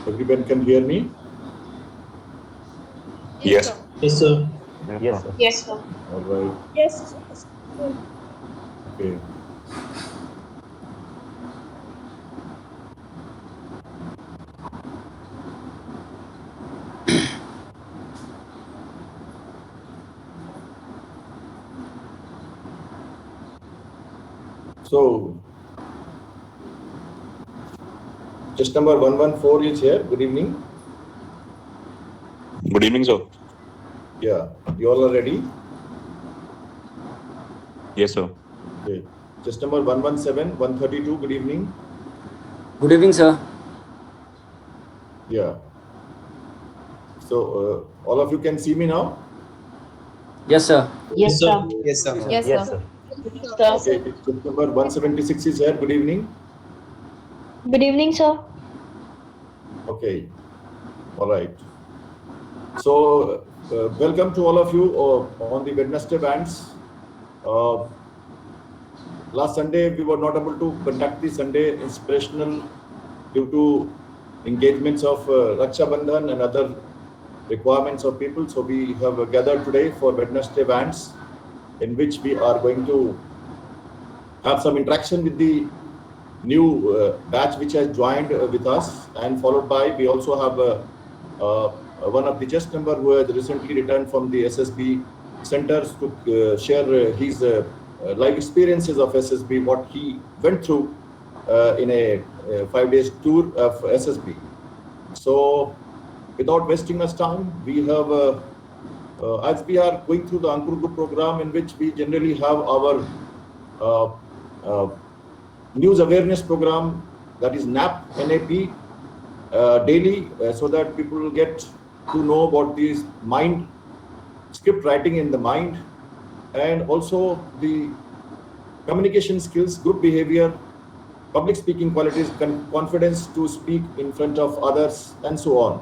Everyone can hear me? Yes. Yes, sir. Yes, sir. Yes, sir. All right. Yes. Okay. So, just number 114 is here. Good evening. Good evening, sir. Yeah, you all are ready? Yes, sir. Okay. Just number 117, 132. Good evening. Good evening, sir. Yeah. So, all of you can see me now? Yes, sir. Yes, sir. Yes, sir. Yes, Yes, sir. sir. Sir. Okay. Just number 176 is here. Good evening. Good evening, sir. Okay. All right. So, welcome to all of you on the Wednesday bands. Last Sunday, we were not able to conduct the Sunday inspirational due to engagements of Raksha Bandhan and other requirements of people. So we have gathered today for Wednesday bands, in which we are going to have some interaction with the new batch which has joined with us, and followed by we also have one of the chest member who has recently returned from the SSB centers to share his life experiences of SSB, what he went through in a 5 days tour of SSB. So without wasting much time, we have as we are going through the Ankur Group program, in which we generally have our news awareness program, that is NAP, daily, so that people will get to know about these mind script writing in the mind, and also the communication skills, group behavior, public speaking qualities, confidence to speak in front of others, and so on.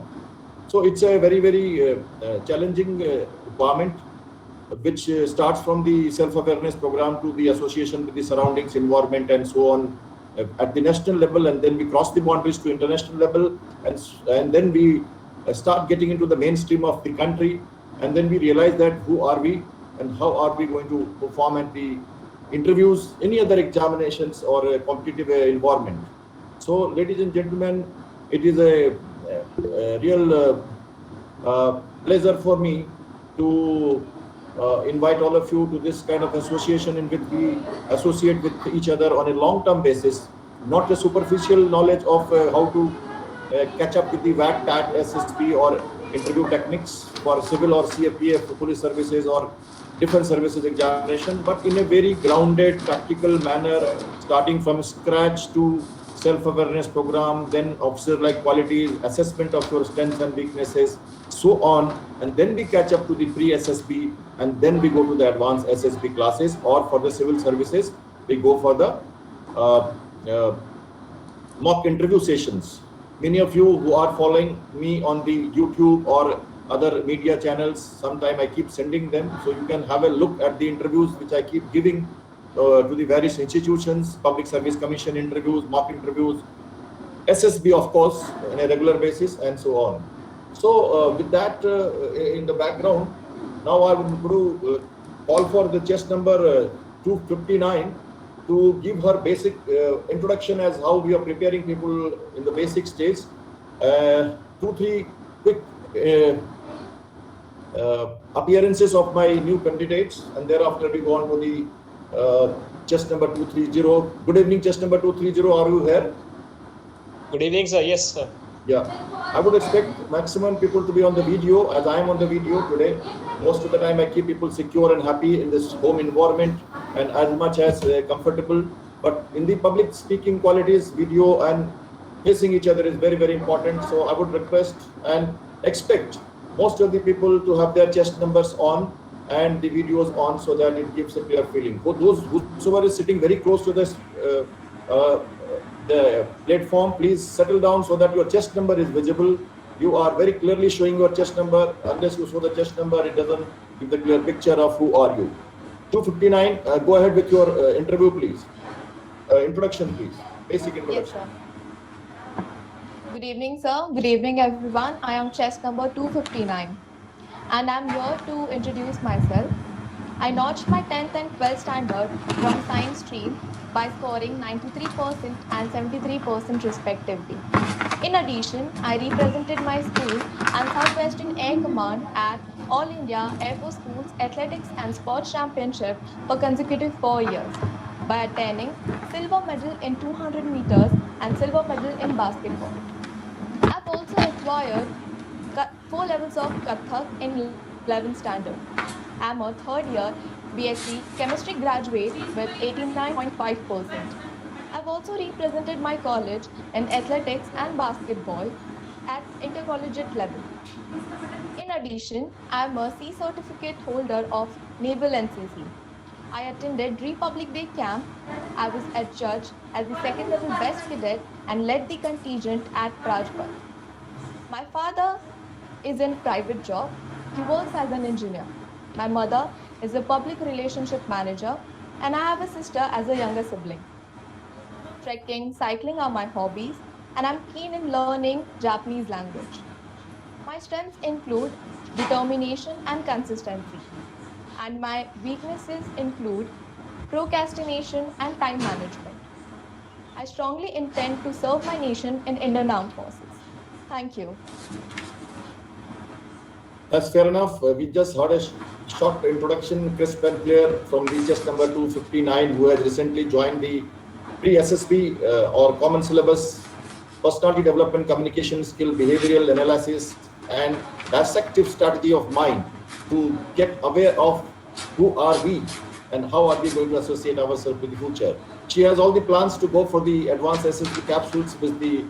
So it's a very, very challenging requirement, which starts from the self-awareness program to the association with the surroundings, environment, and so on at the national level, and then we cross the boundaries to international level, and then we start getting into the mainstream of the country, and then we realize that who are we and how are we going to perform at the interviews, any other examinations, or a competitive environment. So, ladies and gentlemen, it is a real pleasure for me to invite all of you to this kind of association in which we associate with each other on a long-term basis, not a superficial knowledge of how to catch up with the VAT, TAT, SSP, or interview techniques for civil or CFPF, police services, or different services examination, but in a very grounded, practical manner, starting from scratch to self-awareness program, then officer-like qualities, assessment of your strengths and weaknesses, so on, and then we catch up to the pre-SSB, and then we go to the advanced SSB classes, or for the civil services, we go for the mock interview sessions. Many of you who are following me on the YouTube or other media channels, sometime I keep sending them, so you can have a look at the interviews which I keep giving to the various institutions, Public Service Commission interviews, mock interviews, SSB of course, on a regular basis, and so on. So with that in the background, now I would call for the chest number 259 to give her basic introduction as how we are preparing people in the basic stage. 2-3 quick appearances of my new candidates, and thereafter we go on to the chest number 230. Good evening, chest number 230. Are you here? Good evening, sir. Yes, sir. Yeah, I would expect maximum people to be on the video, as I am on the video today. Most of the time I keep people secure and happy in this home environment, and as much as comfortable. But in the public speaking qualities, video and facing each other is very, very important. So I would request and expect most of the people to have their chest numbers on and the videos on, so that it gives a clear feeling. For those whosoever is sitting very close to this the platform, please settle down so that your chest number is visible. You are very clearly showing your chest number. Unless you show the chest number, it doesn't give the clear picture of who are you. 259, go ahead with your interview, please. Introduction, please. Basic introduction. Yes, sir. Good evening, sir. Good evening, everyone. I am chess number 259, and I'm here to introduce myself. I notched my 10th and 12th standard from science stream by scoring 93% and 73% respectively. In addition, I represented my school and Southwestern Air Command at All India Air Force Schools Athletics and Sports Championship for consecutive 4 years by attaining silver medal in 200 meters and silver medal in basketball. I've also acquired 4 levels of Kathak in 11th standard. I'm a third year BSc Chemistry graduate with 89.5%. I've also represented my college in athletics and basketball at intercollegiate level. In addition, I'm a C certificate holder of Naval NCC. I attended Republic Day camp. I was adjudged as the second level best cadet and led the contingent at Rajpath. My father is in private job. He works as an engineer. My mother is a public relationship manager, and I have a sister as a younger sibling. Trekking, cycling are my hobbies, and I'm keen in learning Japanese language. My strengths include determination and consistency, and my weaknesses include procrastination and time management. I strongly intend to serve my nation in Indian Armed Forces. Thank you. That's fair enough. We just heard a short introduction, crisp and clear from the just number 259, who has recently joined the pre-SSB or Common Syllabus Personality Development, Communication Skill, Behavioral Analysis, and Dissective Strategy of Mind to get aware of who are we and how are we going to associate ourselves with the future. She has all the plans to go for the advanced SSB capsules with the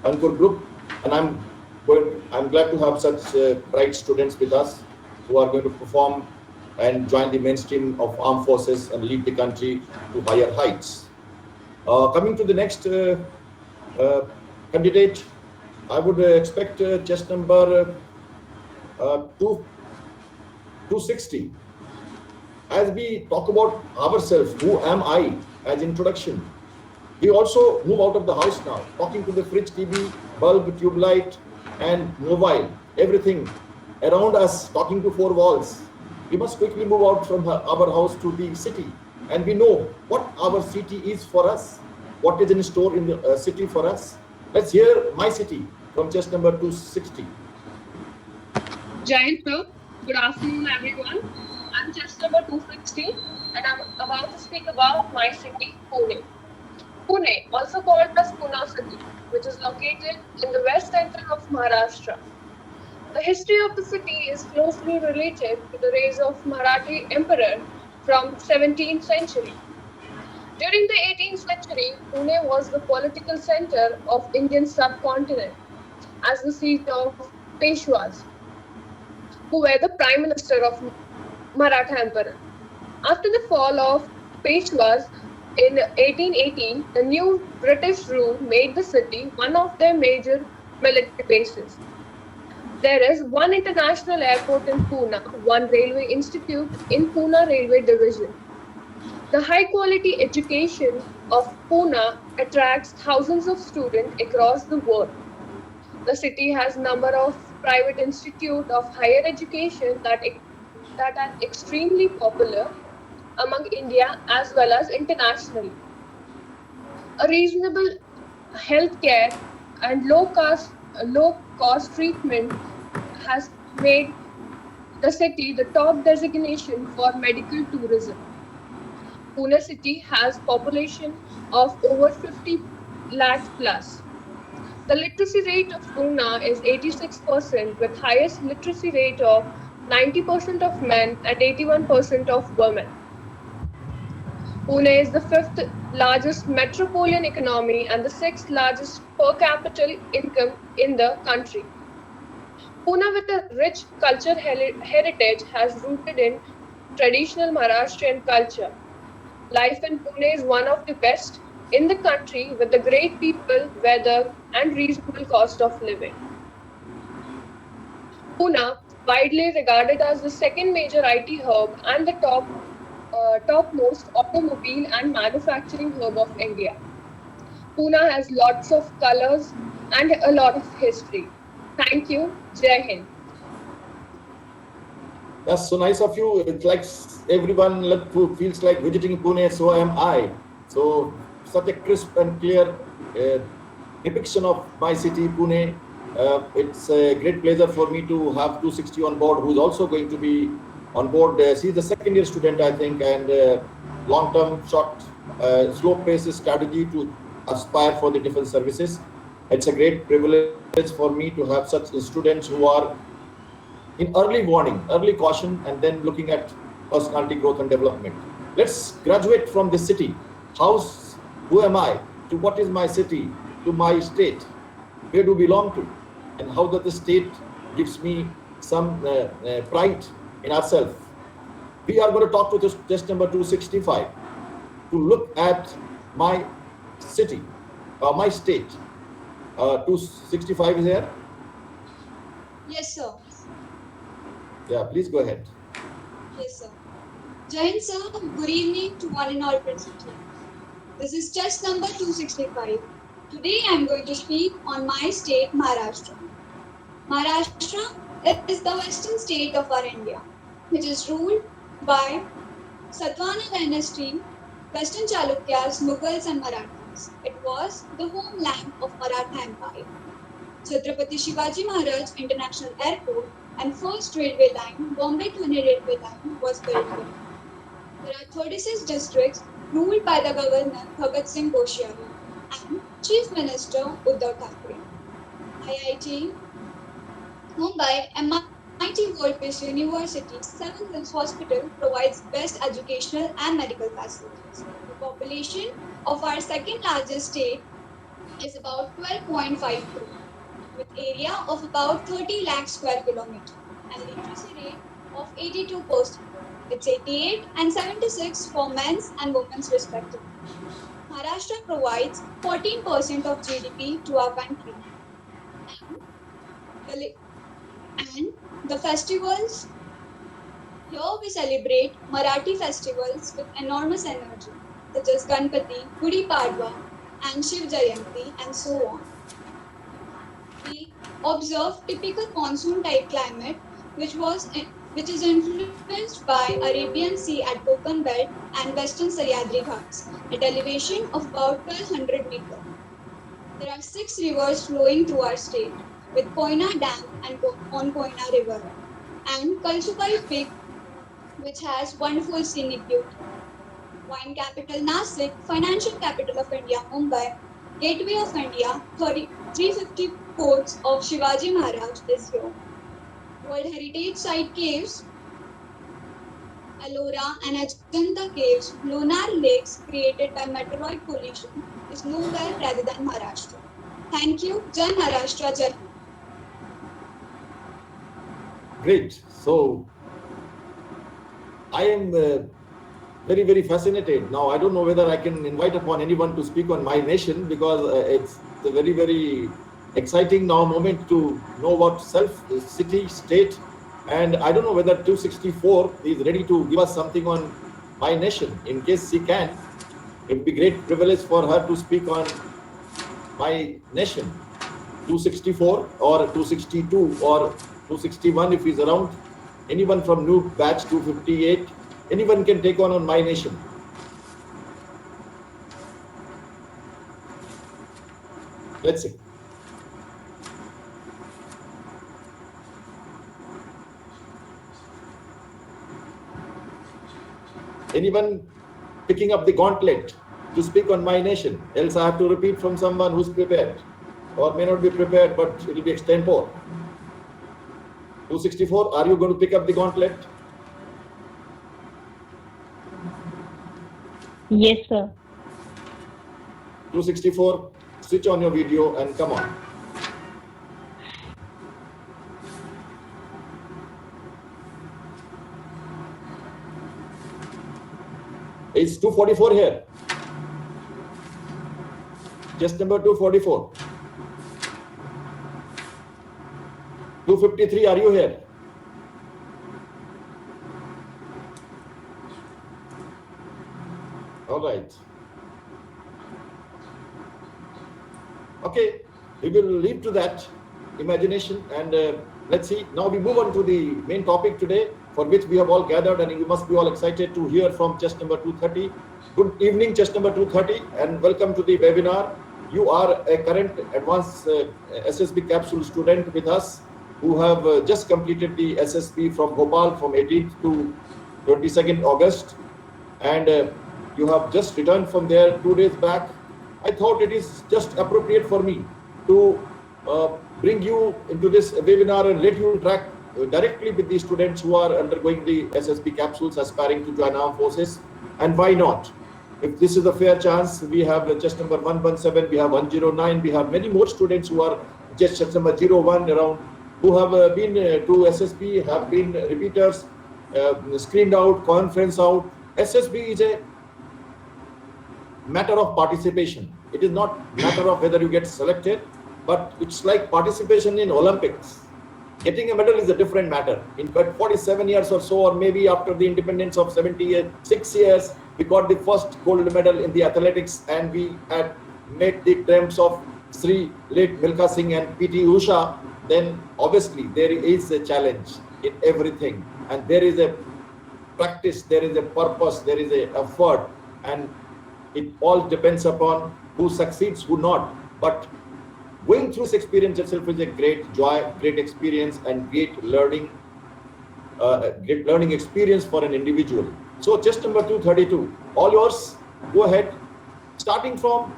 Ankur group, and I'm glad to have such bright students with us who are going to perform and join the mainstream of armed forces and lead the country to higher heights. Coming to the next candidate, I would expect chest number 260. As we talk about ourselves, who am I, as introduction, we also move out of the house now, talking to the fridge, TV, bulb, tube light, and mobile, everything around us, talking to four walls. We must quickly move out from our house to the city, and we know what our city is for us, what is in store in the city for us. Let's hear my city from chest number 260. Giant Pro, good afternoon everyone. I'm chest number 260 and I'm about to speak about my city, Pune. Pune, also called as Pune city, which is located in the west center of Maharashtra. The history of the city is closely related to the rise of Marathi emperor from 17th century. During the 18th century, Pune was the political center of Indian subcontinent as the seat of Peshwas, who were the prime minister of Maratha emperor. After the fall of Peshwas in 1818, the new British rule made the city one of their major military bases. There is one international airport in Pune, one railway institute in Pune Railway Division. The high-quality education of Pune attracts thousands of students across the world. The city has a number of private institutes of higher education that are extremely popular among India as well as internationally. A reasonable healthcare and low-cost treatment has made the city the top designation for medical tourism. Pune city has population of over 50 lakh plus. The literacy rate of Pune is 86% with highest literacy rate of 90% of men and 81% of women. Pune is the fifth largest metropolitan economy and the sixth largest per capita income in the country. Pune, with a rich cultural heritage, has rooted in traditional Maharashtrian culture. Life in Pune is one of the best in the country with the great people, weather, and reasonable cost of living. Pune, widely regarded as the second major IT hub and the topmost automobile and manufacturing hub of India. Pune has lots of colors and a lot of history. Thank you. Jai Hind. That's so nice of you. It's like everyone who feels like visiting Pune, so am I. So such a crisp and clear depiction of my city, Pune. It's a great pleasure for me to have 260 on board, who's also going to be on board. She's the second year student, I think, and long-term, short, slow pace strategy to aspire for the defense services. It's a great privilege for me to have such students who are in early warning, early caution, and then looking at personality growth and development. Let's graduate from this city. Who am I? To what is my city? To my state? Where do I belong to? And how does the state gives me some pride in ourselves? We are going to talk to this test number 265 to look at my city, my state. 265 is here. Yes, sir. Yeah, please go ahead. Yes, sir. Jai Hind, sir. Good evening to one and all present here. This is test number 265. Today I am going to speak on my state, Maharashtra. Maharashtra is the western state of our India, which is ruled by Satavahana dynasty, Western Chalukyas, Mughals and Marathas. It was the homeland of Maratha Empire. Chhatrapati Shivaji Maharaj International Airport and first railway line, Bombay-Pune railway line, was built here. There are 36 districts ruled by the governor Bhagat Singh Koshyari and Chief Minister Uddhav Thackeray. IIT Mumbai, MIT World Peace University, Seven Hills Hospital provides best educational and medical facilities. The population of our second largest state is about 12.5 crore, with area of about 30 lakh square kilometer and literacy rate of 82%. It's 88 and 76 for men's and women's respectively. Maharashtra provides 14% of GDP to our country. And the festivals, here we celebrate Marathi festivals with enormous energy, such as Ganpati, Gudi Padwa, and Shiv Jayanti, and so on. We observe typical monsoon type climate, which is influenced by Arabian Sea at Konkan Belt and Western Sahyadri Ghats at elevation of about 1200 meters. There are 6 rivers flowing through our state, with Koyna Dam and on Koyna River, and Kalsubai Peak, which has wonderful scenic beauty. Wine capital Nasik, financial capital of India Mumbai, gateway of India, 350 forts of Shivaji Maharaj is here. World Heritage Site caves, Ellora and Ajanta caves, lunar lakes created by meteoroid collision is nowhere rather than Maharashtra. Thank you. Jai Maharashtra, Jai. Great. So I am very, very fascinated. Now, I don't know whether I can invite upon anyone to speak on my nation, because it's a very, very exciting now moment to know about self, city, state. And I don't know whether 264 is ready to give us something on my nation. In case she can, it would be great privilege for her to speak on my nation. 264 or 262 or 261 if he's around. Anyone from new batch 258, anyone can take on my nation. Let's see. Anyone picking up the gauntlet to speak on my nation? Else I have to repeat from someone who's prepared or may not be prepared, but it will be extempore. 264, are you going to pick up the gauntlet? Yes, sir. 264, switch on your video and come on. It's 244 here. Just number 244. 253, are you here? All right. Okay, We will leave to that imagination, and let's see. Now we move on to the main topic today, for which we have all gathered, and you must be all excited to hear from chess number 230. Good evening, chess number 230, and welcome to the webinar. You are a current advanced SSB capsule student with us, who have just completed the SSB from Bhopal from 18th to 22nd August, and you have just returned from there 2 days back. I thought it is just appropriate for me to bring you into this webinar and let you interact directly with the students who are undergoing the SSB capsules, aspiring to join armed forces. And why not? If this is a fair chance, we have chess number 117, we have 109, we have many more students who are just chess number 01 around, who have been to SSB, have been repeaters, screened out, conference out. SSB is a matter of participation. It is not matter of whether you get selected, but it's like participation in Olympics. Getting a medal is a different matter. In fact, 47 years or so, or maybe after the independence of 76 years, we got the first gold medal in the athletics, and we had met the terms of Sri late Milkha Singh and PT Usha. Then obviously there is a challenge in everything, and there is a practice, there is a purpose, there is a effort, and it all depends upon who succeeds, who not. But going through this experience itself is a great joy, great experience, and great learning experience for an individual. So chess number 232, all yours. Go ahead, starting from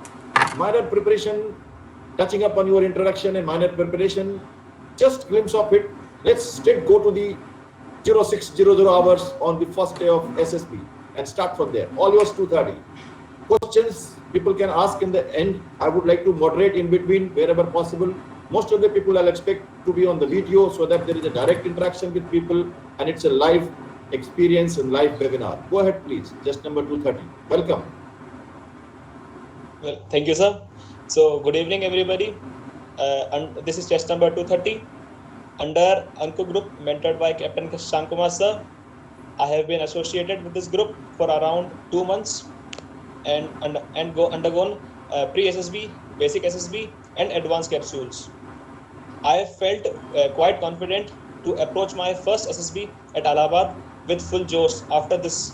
minor preparation, touching up on your introduction and minor preparation, just glimpse of it. Let's straight go to the 0600 hours on the first day of SSB and start from there. All yours 230. Questions people can ask in the end. I would like to moderate in between wherever possible. Most of the people I'll expect to be on the video so that there is a direct interaction with people, and it's a live experience and live webinar. Go ahead, please. Just number 230. Welcome. Well, thank you, sir. So, good evening, everybody. And this is chess number 230 under Anku Group, mentored by Captain Shankumar sir. I have been associated with this group for around 2 months and undergone pre-SSB, basic SSB, and advanced capsules. I felt quite confident to approach my first SSB at Allahabad with full josh after this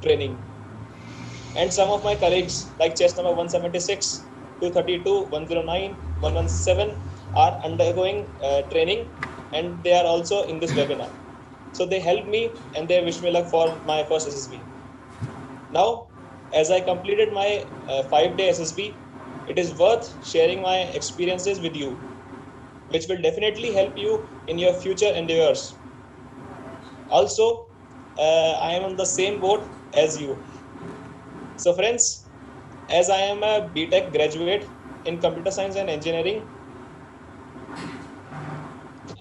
training. And some of my colleagues, like chess number 176, 232, 109, 117, are undergoing training, and they are also in this webinar. So they helped me and they wish me luck for my first SSB. Now, as I completed my 5-day SSB, it is worth sharing my experiences with you, which will definitely help you in your future endeavors. Also, I am on the same boat as you. So friends, as I am a BTech graduate in computer science and engineering,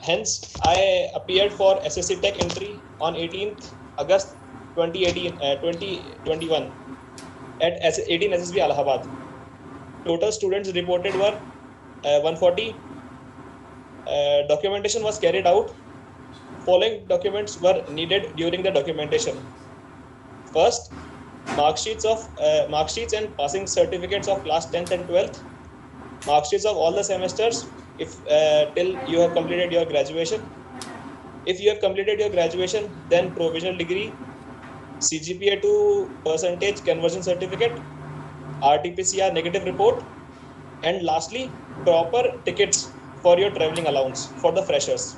hence I appeared for SSC Tech entry on 18th August 2021 at 18 SSB Allahabad. Total students reported were 140. Documentation was carried out. Following documents were needed during the documentation. First, mark sheets and passing certificates of class 10th and 12th, mark sheets of all the semesters if till you have completed your graduation. If you have completed your graduation, then provisional degree, CGPA to percentage conversion certificate, RT-PCR negative report, and lastly, proper tickets for your traveling allowance for the freshers.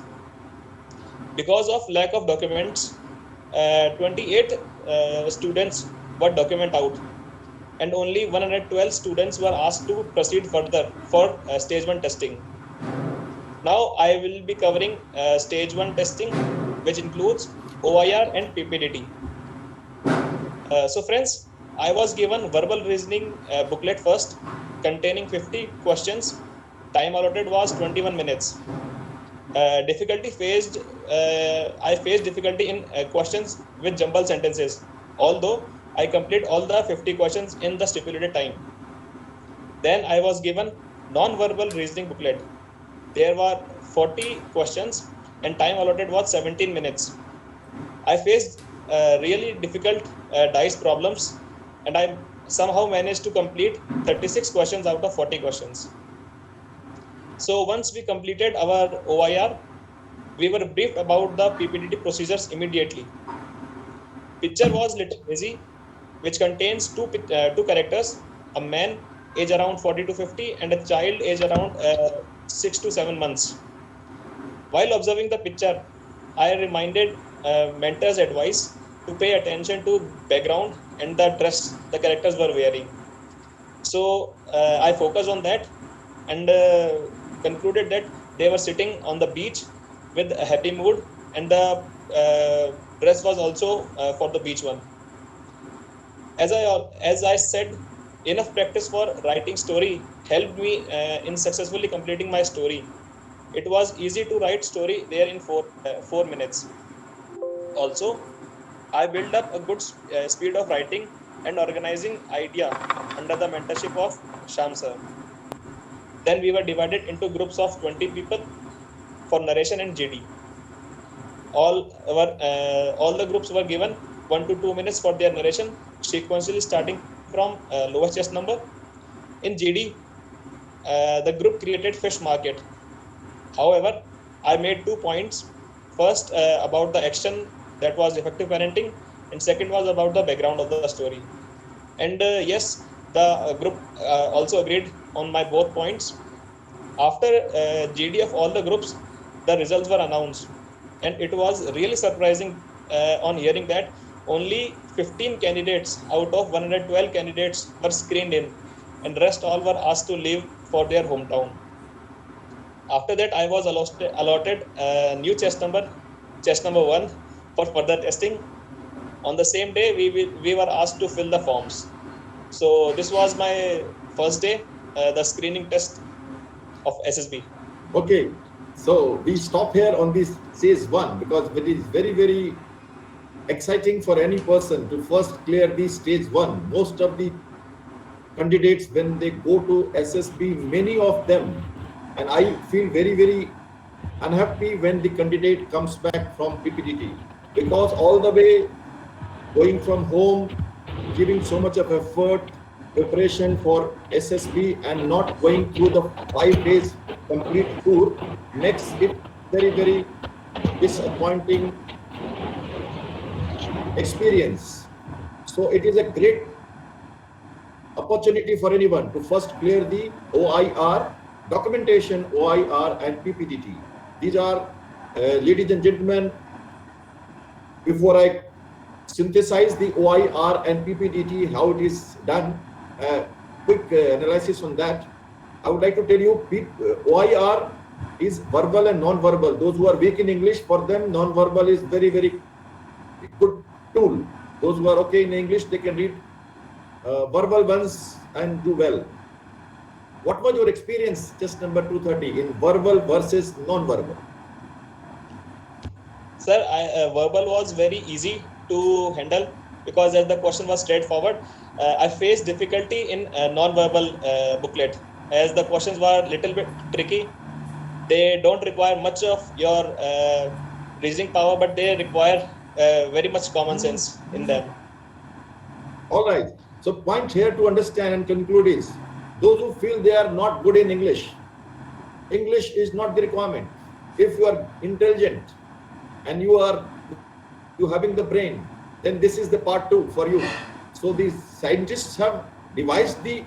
Because of lack of documents, 28 students were document out, and only 112 students were asked to proceed further for stage 1 testing. Now I will be covering stage 1 testing, which includes OIR and PPDT. So friends, I was given verbal reasoning booklet first, containing 50 questions. Time allotted was 21 minutes. I faced difficulty in questions with jumbled sentences, although I complete all the 50 questions in the stipulated time. Then I was given non-verbal reasoning booklet. There were 40 questions and time allotted was 17 minutes. I faced really difficult dice problems, and I somehow managed to complete 36 questions out of 40 questions. So once we completed our OIR, we were briefed about the PPDT procedures immediately. Picture was little busy, which contains two characters, a man age around 40 to 50 and a child age around 6 to 7 months. While observing the picture, I reminded mentor's advice to pay attention to background and the dress the characters were wearing. So I focused on that and concluded that they were sitting on the beach with a happy mood, and the dress was also for the beach one. As I said, enough practice for writing story helped me in successfully completing my story. It was easy to write story there in 4 minutes. Also, I built up a good speed of writing and organizing idea under the mentorship of Sham sir. Then we were divided into groups of 20 people for narration and GD. All the groups were given 1 to 2 minutes for their narration, sequentially starting from lowest chest number. In GD, the group created fish market. However, I made 2 points. First, about the action, that was effective parenting, and second was about the background of the story. And yes, the group also agreed on my both points. After GD of all the groups, the results were announced, and it was really surprising on hearing that only 15 candidates out of 112 candidates were screened in, and rest all were asked to leave for their hometown. After that, I was allotted a new chest number 1, for further testing. On the same day, we were asked to fill the forms. So this was my first day, the screening test of SSB. Okay, so we stop here on this stage 1 because it is very, very exciting for any person to first clear the stage 1. Most of the candidates, when they go to SSB, many of them, and I feel very, very unhappy when the candidate comes back from PPDT, because all the way going from home, giving so much of effort, preparation for SSB, and not going through the 5 days complete tour makes it very, very disappointing experience. So it is a great opportunity for anyone to first clear the OIR, documentation, OIR and PPDT. These are, ladies and gentlemen, before I synthesize the OIR and PPDT, how it is done, quick analysis on that. I would like to tell you, OIR is verbal and non-verbal. Those who are weak in English, for them non-verbal is very, very good tool. Those who are okay in English, they can read verbal ones and do well. What was your experience, test number 230, in verbal versus non-verbal? Sir, verbal was very easy to handle because as the question was straightforward. I faced difficulty in non-verbal booklet as the questions were little bit tricky. They don't require much of your reasoning power, but they require very much common sense in them. All right. So point here to understand and conclude is, those who feel they are not good in English, English is not the requirement. If you are intelligent and you having the brain, then this is the part 2 for you. So these scientists have devised the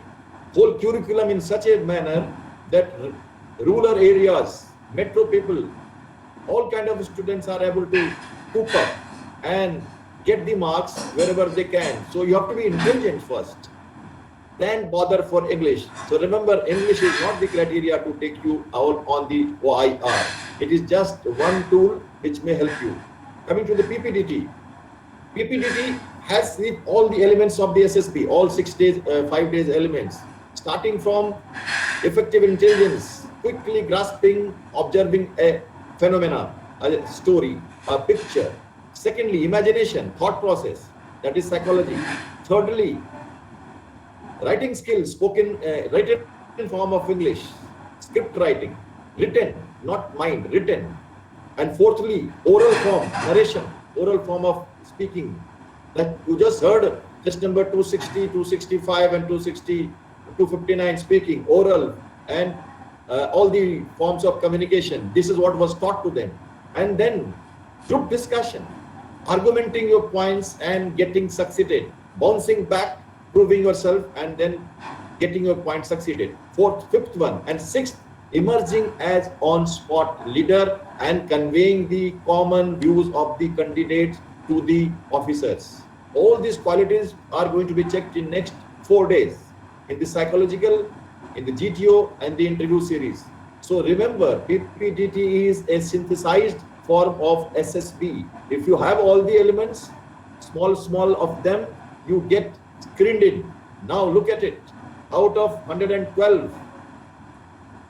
whole curriculum in such a manner that rural areas, metro people, all kind of students are able to coop up and get the marks wherever they can. So you have to be intelligent first, then bother for English. So remember, English is not the criteria to take you out on the OIR. It is just one tool which may help you. Coming to the PPDT. PPDT has all the elements of the SSB, all 6 days, 5 days elements, starting from effective intelligence, quickly grasping, observing a phenomena, a story, a picture. Secondly, imagination, thought process, that is psychology. Thirdly, writing skills, spoken, written form of English, script writing, written, not mind, written. And fourthly, oral form, narration, oral form of speaking. That you just heard, test number 260, 265 and 260, 259 speaking, oral, and all the forms of communication. This is what was taught to them. And then group discussion, argumenting your points and getting succeeded, bouncing back, proving yourself, and then getting your point succeeded. Fourth, fifth one, and sixth, emerging as on-spot leader and conveying the common views of the candidates to the officers. All these qualities are going to be checked in next 4 days in the psychological, in the GTO, and the interview series. So remember, PPDT is a synthesized form of SSB. If you have all the elements, small of them, you get screened in. Now look at it. Out of 112,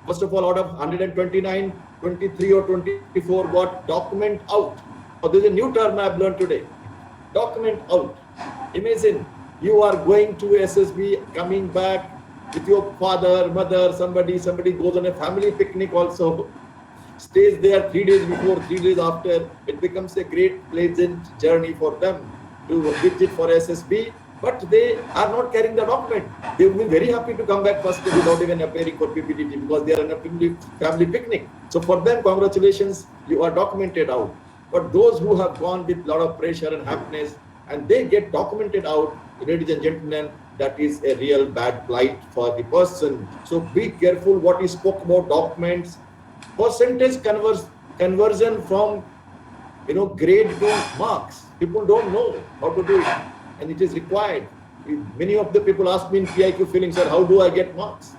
first of all, out of 129, 23 or 24 got document out. Now there's a new term I've learned today. Document out. Imagine you are going to SSB, coming back with your father, mother, somebody goes on a family picnic also, stays there 3 days before, 3 days after. It becomes a great pleasant journey for them to visit for SSB, but they are not carrying the document. They will be very happy to come back first day without even appearing for PPDT because they are on a family picnic. So for them, congratulations, you are documented out. But those who have gone with a lot of pressure and happiness and they get documented out, ladies and gentlemen, that is a real bad plight for the person. So be careful what is spoke about documents. Percentage conversion from grade to marks. People don't know how to do it, and it is required. Many of the people ask me in PIQ feeling, sir, how do I get marks?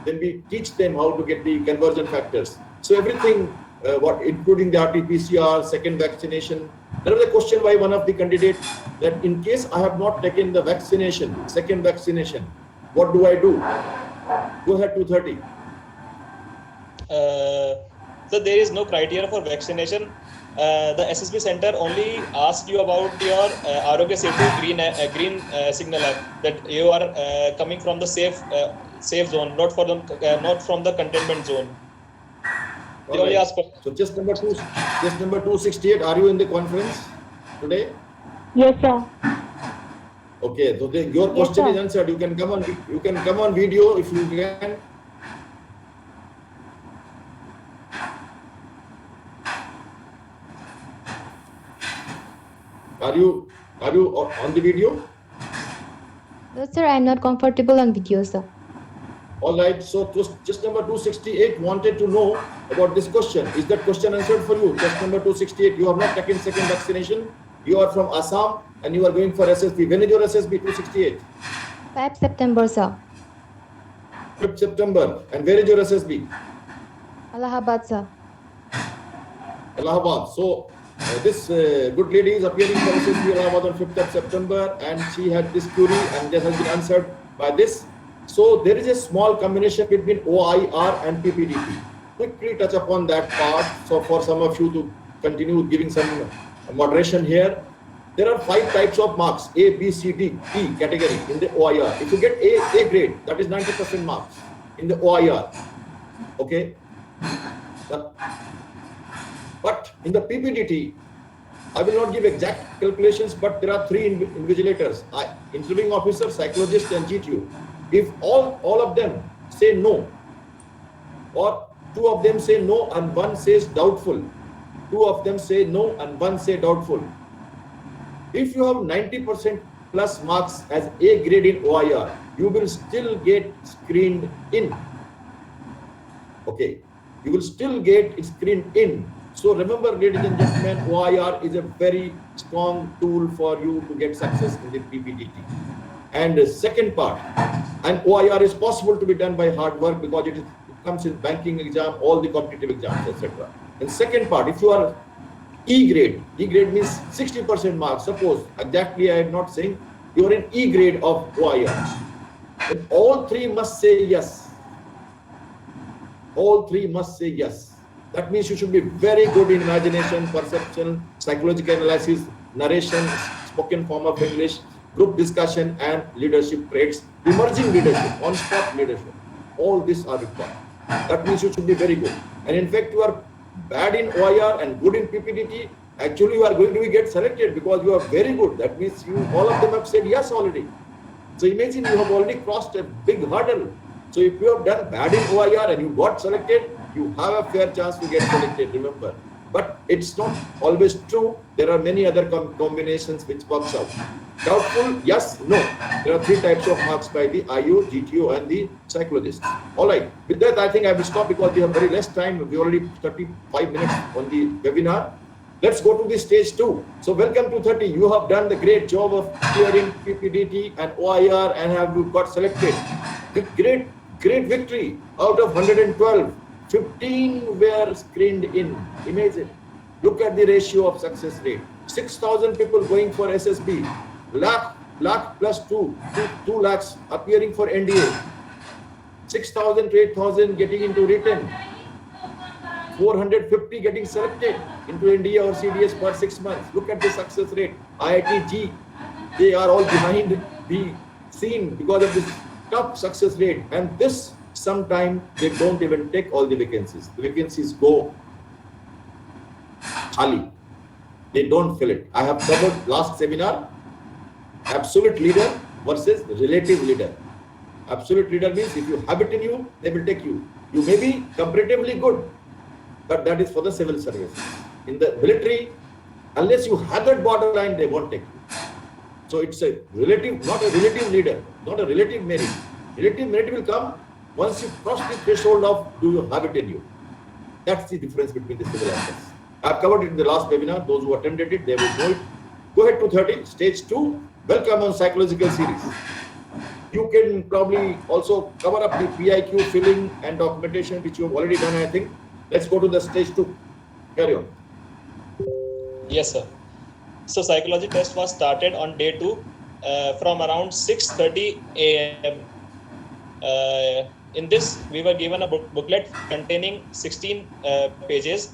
Then we teach them how to get the conversion factors. So everything, including the RT-PCR, second vaccination. There was a question by one of the candidates that in case I have not taken the vaccination, second vaccination, what do I do? Go ahead, 230. So there is no criteria for vaccination. The SSB center only asked you about your Arogya Setu green signal app, that you are coming from the safe zone, not from the containment zone. They only ask for. So just number 268. Are you in the conference today? Yes, sir. Okay. So your question is answered. You can come on video if you can. Are you on the video? No, sir, I'm not comfortable on video, sir. All right. So just number 268 wanted to know about this question. Is that question answered for you? Just number 268. You have not taken second vaccination. You are from Assam and you are going for SSB. When is your SSB? 268. 5 September, sir. 5th September. And where is your SSB? Allahabad, sir. Allahabad. So this good lady is appearing for SSB Allahabad on 5th of September, and she had this query and that has been answered by this. So there is a small combination between OIR and PPDT. Quickly touch upon that part. So for some of you to continue giving some moderation here, there are 5 types of marks: A, B, C, D, E category in the OIR. If you get A grade, that is 90% marks in the OIR. Okay. But in the PPDT, I will not give exact calculations, but there are 3 invigilators: interviewing officer, psychologist, and GTU. If all of them say no, or 2 of them say no and 1 says doubtful, 2 of them say no and 1 say doubtful. If you have 90% plus marks as A grade in OIR, you will still get screened in. Okay, you will still get screened in. So remember, ladies and gentlemen, OIR is a very strong tool for you to get success in the PPDT. And the second part, and OIR is possible to be done by hard work because it comes in banking exam, all the competitive exams, etc. And second part, if you are E grade means 60% marks. Suppose, exactly I am not saying, you are in E grade of OIR. Then all 3 must say yes. All 3 must say yes. That means you should be very good in imagination, perception, psychological analysis, narration, spoken form of English, group discussion, and leadership traits, emerging leadership, on-spot leadership. All these are required. That means you should be very good. And in fact, you are bad in OIR and good in PPDT. Actually, you are going to get selected because you are very good. That means all of them have said yes already. So imagine you have already crossed a big hurdle. So if you have done bad in OIR and you got selected, you have a fair chance to get selected, remember. But it's not always true. There are many other combinations which works out. Doubtful, yes, no. There are 3 types of marks by the IO, GTO and the psychologist. All right. With that, I think I will stop because we have very less time. We already 35 minutes on the webinar. Let's go to the stage 2. So welcome to 30. You have done the great job of clearing PPDT and OIR and have got selected. The great victory. Out of 112, 15 were screened in. Imagine. Look at the ratio of success rate. 6,000 people going for SSB. Lakh plus 2 lakhs appearing for NDA. 6,000 to 8,000 getting into written. 450 getting selected into NDA or CDS per 6 months. Look at the success rate. IIT-G, they are all behind the scene because of this tough success rate. And this, sometime they don't even take all the vacancies. The vacancies go khali. They don't fill it. I have covered last seminar, absolute leader versus relative leader. Absolute leader means if you have it in you, they will take you. You may be comparatively good, but that is for the civil service. In the military, unless you have that borderline, they won't take you. So it's a relative, not a relative leader, not a relative merit. Relative merit will come once you cross the threshold of do you have it in you. That's the difference between the civil and this. I've covered it in the last webinar. Those who attended it, they will know it. Go ahead to 30, stage 2. Welcome on psychological series. You can probably also cover up the PIQ filling and documentation, which you have already done, I think. Let's go to the stage 2. Carry on. Yes, sir. So psychology test was started on day 2 from around 6:30 a.m. In this, we were given a booklet containing 16 pages,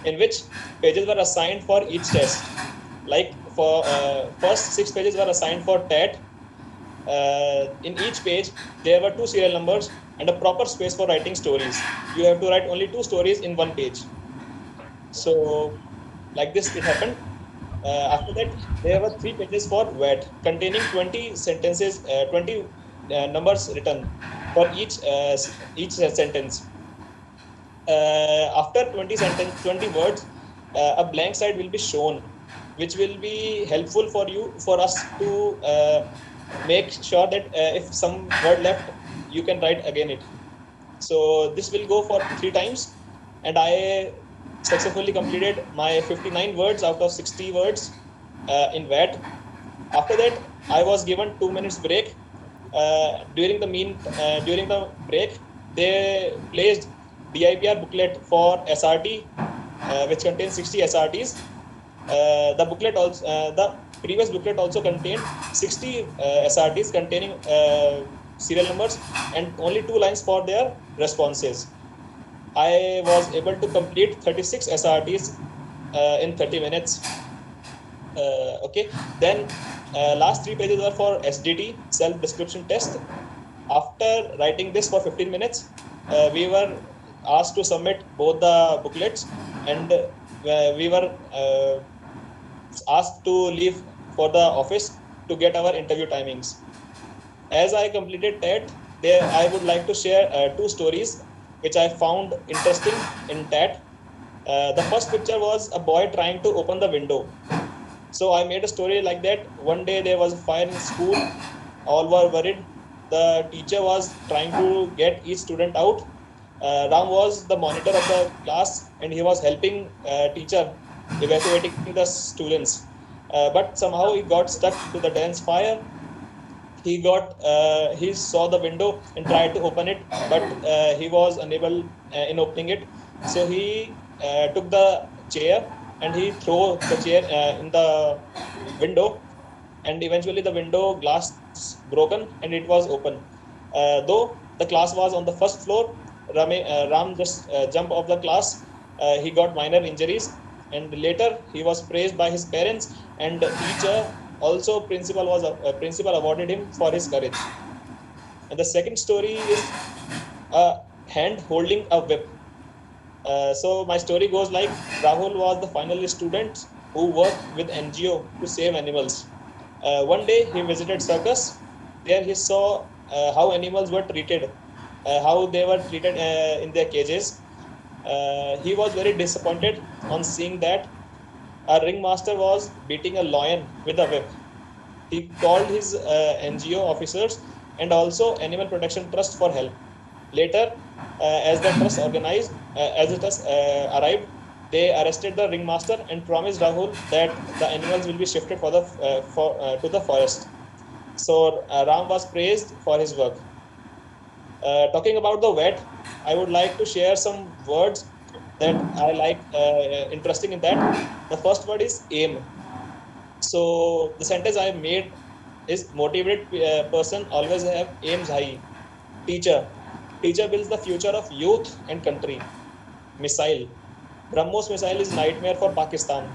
in which pages were assigned for each test. Like for first 6 pages were assigned for TET. In each page, there were 2 serial numbers and a proper space for writing stories. You have to write only 2 stories in 1 page. So, like this, it happened. After that, there were 3 pages for WET, containing 20 sentences, 20 numbers written for each sentence. After 20 words, a blank side will be shown, which will be helpful for us to make sure that if some word left, you can write again it. So this will go for 3 times, and I successfully completed my 59 words out of 60 words in WET. After that, I was given 2 minutes break. During the break, they placed DIPR booklet for SRT, which contains 60 SRTs. The previous booklet also contained 60 SRTs containing serial numbers and only 2 lines for their responses. I was able to complete 36 SRTs in 30 minutes. Okay. Then last 3 pages were for SDT, self-description test. After writing this for 15 minutes, we were asked to submit both the booklets, and we were asked to leave for the office to get our interview timings. As I completed TET, I would like to share 2 stories which I found interesting in TET. The first picture was a boy trying to open the window. So I made a story like that. One day there was a fire in school. All were worried. The teacher was trying to get each student out. Ram was the monitor of the class, and he was helping teacher evacuating the students. But somehow he got stuck to the dense fire. He saw the window and tried to open it, but he was unable in opening it. So he took the chair and he threw the chair in the window, and eventually the window glass broken and it was open. Though the class was on the first floor, Ram just jumped off the class. He got minor injuries, and later he was praised by his parents and the teacher. Also, principal awarded him for his courage. And the second story is a hand holding a whip. So my story goes like, Rahul was the final year student who worked with NGO to save animals. One day he visited circus. There he saw how animals were treated. how they were treated in their cages. He was very disappointed on seeing that a ringmaster was beating a lion with a whip. He called his NGO officers and also Animal Protection Trust for help. Later, as the trust arrived, they arrested the ringmaster and promised Rahul that the animals will be shifted to the forest. So Ram was praised for his work. Talking about the vet, I would like to share some words that I like interesting in that. The first word is aim. So the sentence I made is motivated person always have aims high. Teacher builds the future of youth and country. Missile, BrahMos missile is nightmare for Pakistan.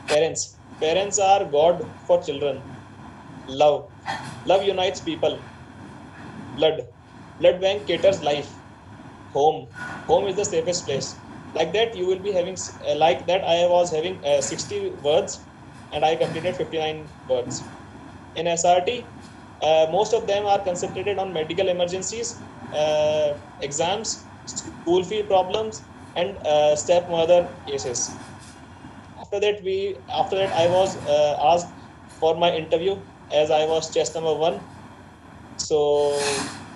Parents are God for children. Love unites people. Blood bank caters life. Home is the safest place. Like that you will be having like that I was having 60 words and I completed 59 words. In SRT, most of them are concentrated on medical emergencies, exams, school fee problems, and stepmother cases. After that I was asked for my interview as I was chest number 1. So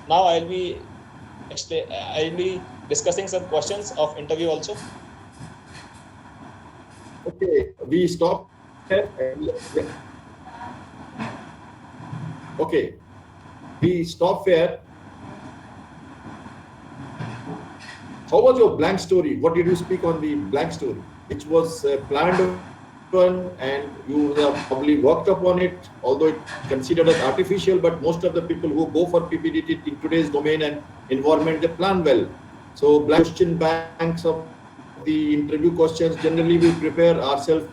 now I'll be discussing some questions of interview also. Okay, we stop here. Okay, we stop here. How was your blank story? What did you speak on the blank story? Which was planned one and you have probably worked upon it, although it's considered as artificial, but most of the people who go for PPDT in today's domain and environment, they plan well. So blank question banks of the interview questions, generally we prepare ourselves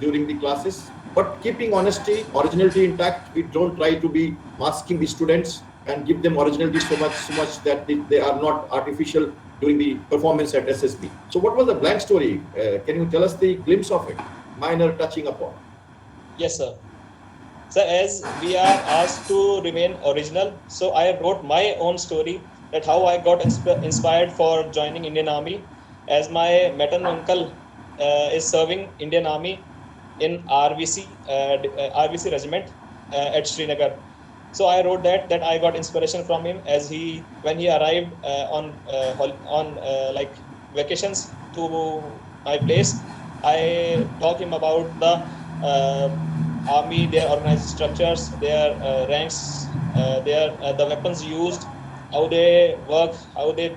during the classes, but keeping honesty, originality intact. We don't try to be masking the students and give them originality so much that they are not artificial during the performance at SSB. So what was the blank story? Can you tell us the glimpse of it? Minor touching upon. Yes, sir. So as we are asked to remain original, so I wrote my own story that how I got inspired for joining Indian Army, as my maternal uncle is serving Indian Army in RVC regiment at Srinagar. So I wrote that I got inspiration from him as when he arrived on like vacations to my place. I talk him about the army, their organized structures, their ranks, the weapons used, how they work, how they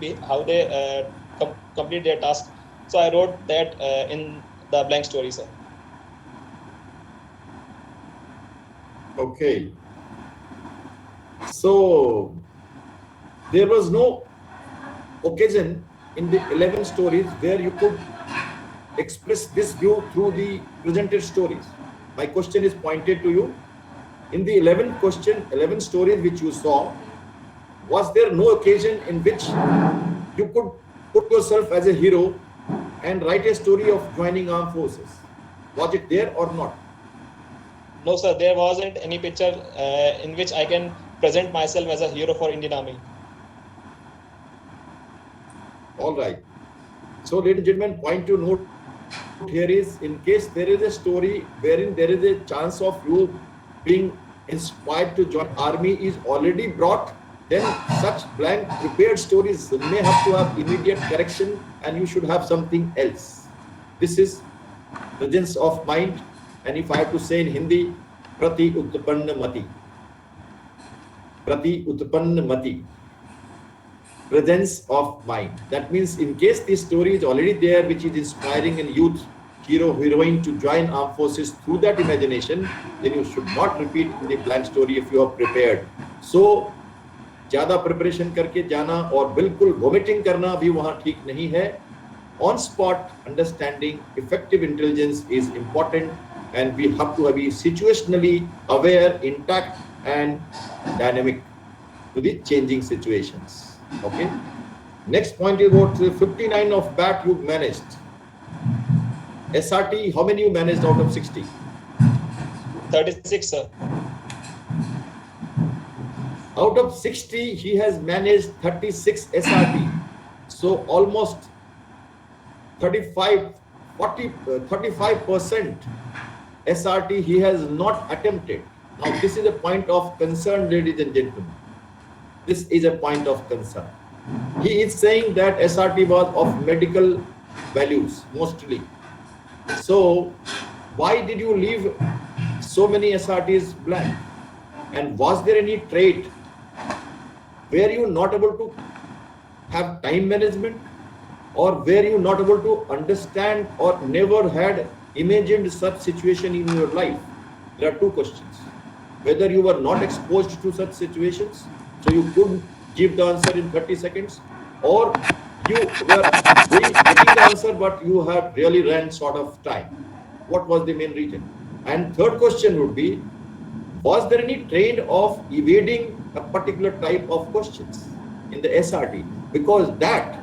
complete their task. So I wrote that in the blank story, sir. Okay. So there was no occasion in the 11 stories where you could express this view through the presented stories. My question is pointed to you. In the 11 stories which you saw, was there no occasion in which you could put yourself as a hero and write a story of joining armed forces? Was it there or not? No, sir, there wasn't any picture in which I can present myself as a hero for Indian Army. All right. So, ladies and gentlemen, point to note here is, in case there is a story wherein there is a chance of you being inspired to join army is already brought, then such blank prepared stories may have to have immediate correction and you should have something else. This is presence of mind, and if I have to say in Hindi, prati utpanna mati. Prati utpanna mati. Presence of mind. That means in case this story is already there, which is inspiring in youth, hero, heroine to join armed forces through that imagination, then you should not repeat the blank story if you are prepared. So, ज़्यादा preparation करके जाना और बिल्कुल vomiting करना भी वहाँ ठीक नहीं है. On spot understanding, effective intelligence is important, and we have to be situationally aware, intact, and dynamic to the changing situations. Okay. Next point is about 59 of BAT you managed. SRT, how many you managed out of 60? 36, sir. Out of 60, he has managed 36 SRT. So almost 35% SRT he has not attempted. Now this is a point of concern, ladies and gentlemen. This is a point of concern. He is saying that SRT was of medical values mostly. So why did you leave so many SRTs blank? And was there any trait? Were you not able to have time management, or were you not able to understand or never had imagined such situation in your life? There are two questions. Whether you were not exposed to such situations, so you couldn't give the answer in 30 seconds, or you were getting the answer but you have really ran short of time. What was the main reason? And third question would be, was there any trend of evading a particular type of questions in the SRT? Because that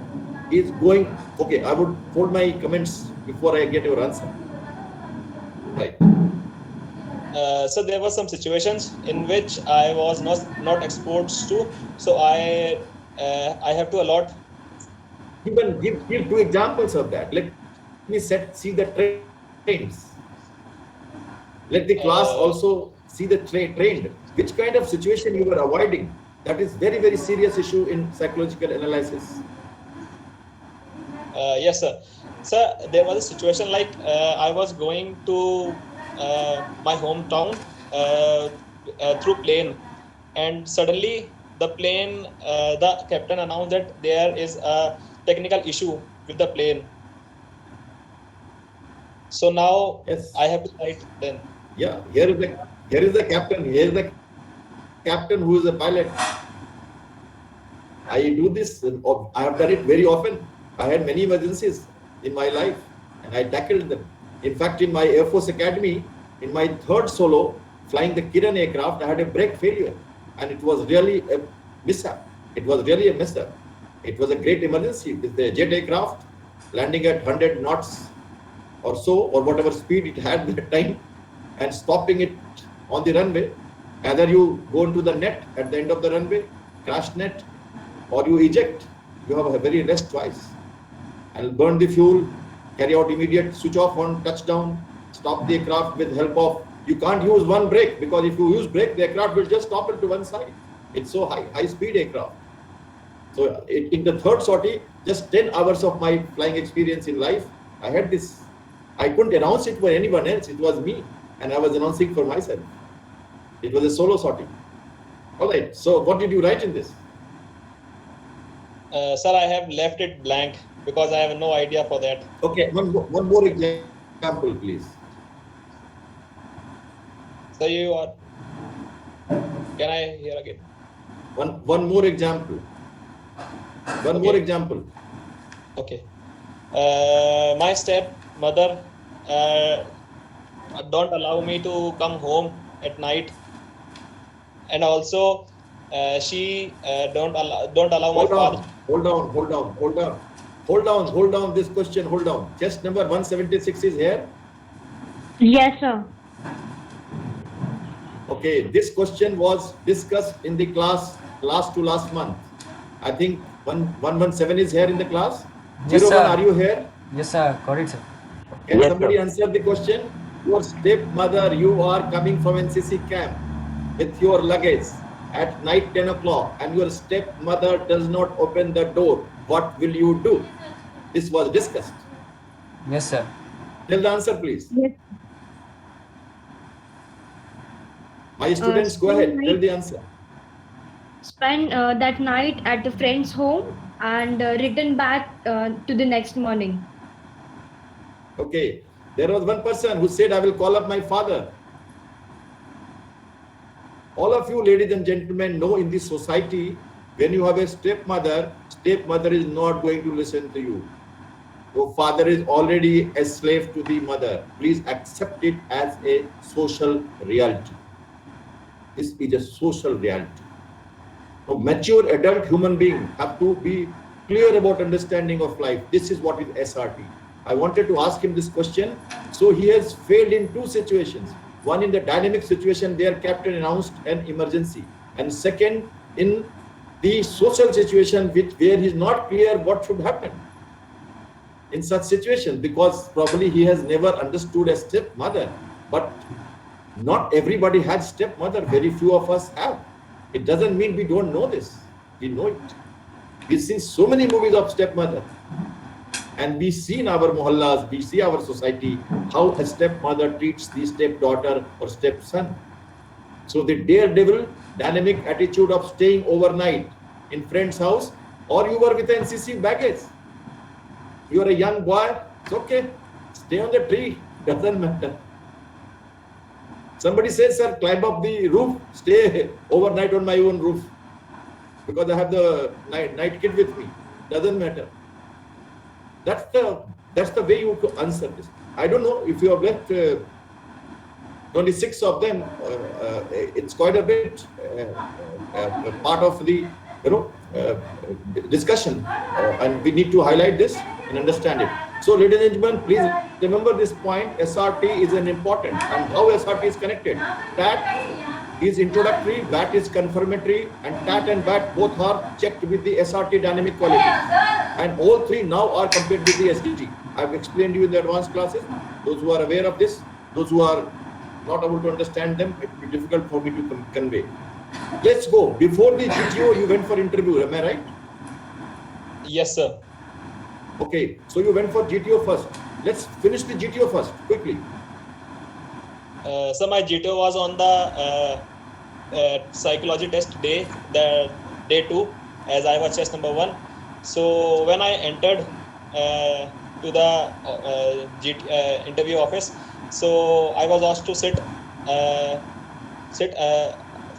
is going, okay, I would hold my comments before I get your answer. Right. So there were some situations in which I was not exposed to, so I have to allot. Even give 2 examples of that. Let me see the trends. Let the class also see the trend. Which kind of situation you were avoiding? That is very, very serious issue in psychological analysis. Yes, sir. Sir, there was a situation like I was going to my hometown through plane, and suddenly the plane, the captain announced that there is a technical issue with the plane. So now Yes. I have to write then. Yeah, here is the captain. Here is the captain who is a pilot. I do this. I have done it very often. I had many emergencies in my life, and I tackled them. In fact, in my Air Force Academy, in my third solo flying the Kiran aircraft, I had a brake failure, and it was really a mishap. It was really a mishap. It was a great emergency with the jet aircraft landing at 100 knots or so, or whatever speed it had at that time, and stopping it on the runway. Either you go into the net at the end of the runway, crash net, or you eject. You have a very less choice. And burn the fuel, carry out immediate switch off on touchdown, stop the aircraft with help of, you can't use one brake, because if you use brake, the aircraft will just stop it to one side. It's so high speed aircraft. So in the third sortie, just 10 hours of my flying experience in life, I had this. I couldn't announce it for anyone else. It was me, and I was announcing for myself. It was a solo sortie. All right. So what did you write in this? Sir, I have left it blank because I have no idea for that. Okay. One more example, please. So you are. Can I hear again? One more example. One more example. Okay. My stepmother don't allow me to come home at night, and also she don't allow my father. Hold on. This question, hold on. Test number 176 is here. Yes, sir. Okay, this question was discussed in the class last month. I think 117 is here in the class. Yes, 01, sir. are you here? Yes, sir. Got it, sir. Can somebody answer the question? Your stepmother, you are coming from NCC camp with your luggage at night 10 o'clock, and your stepmother does not open the door. What will you do? This was discussed. Yes, sir. Tell the answer, please. Yes. My students, go ahead. Spend Tell the answer. Spend that night at the friend's home and return back to the next morning. Okay. There was one person who said, I will call up my father. All of you, ladies and gentlemen, know in this society, when you have a stepmother is not going to listen to you. Your father is already a slave to the mother. Please accept it as a social reality. This is a social reality. A mature adult human being have to be clear about understanding of life. This is what is SRT. I wanted to ask him this question. So he has failed in two situations. One, in the dynamic situation, their captain announced an emergency. And second, in the social situation where he's not clear what should happen in such situation, because probably he has never understood a stepmother. But not everybody has stepmother. Very few of us have. It doesn't mean we don't know this. We know it. We've seen so many movies of stepmother. And we see in our mohallas, we see our society, how a stepmother treats the stepdaughter or stepson. So the daredevil, dynamic attitude of staying overnight in friend's house, or you were with NCC baggage. You are a young boy, it's okay. Stay on the tree, doesn't matter. Somebody says, sir, climb up the roof, stay overnight on my own roof, because I have the night kid with me. Doesn't matter. That's the way you could answer this. I don't know if you have left 26 of them. It's quite a bit part of the discussion, and we need to highlight this and understand it. So, ladies and gentlemen, please remember this point. SRT is an important, and how SRT is connected. TAT is introductory, BAT is confirmatory, and TAT and BAT both are checked with the SRT dynamic qualities. And all three now are compared with the SDT. I've explained you in the advanced classes. Those who are aware of this, those who are not able to understand them, it will be difficult for me to convey. Let's go. Before the GTO, you went for interview, am I right? Yes, sir. Okay, so you went for GTO first. Let's finish the GTO first, quickly. So my GTO was on the psychology test day, the day 2, as I was chess number 1. So when I entered to the interview office, so I was asked to sit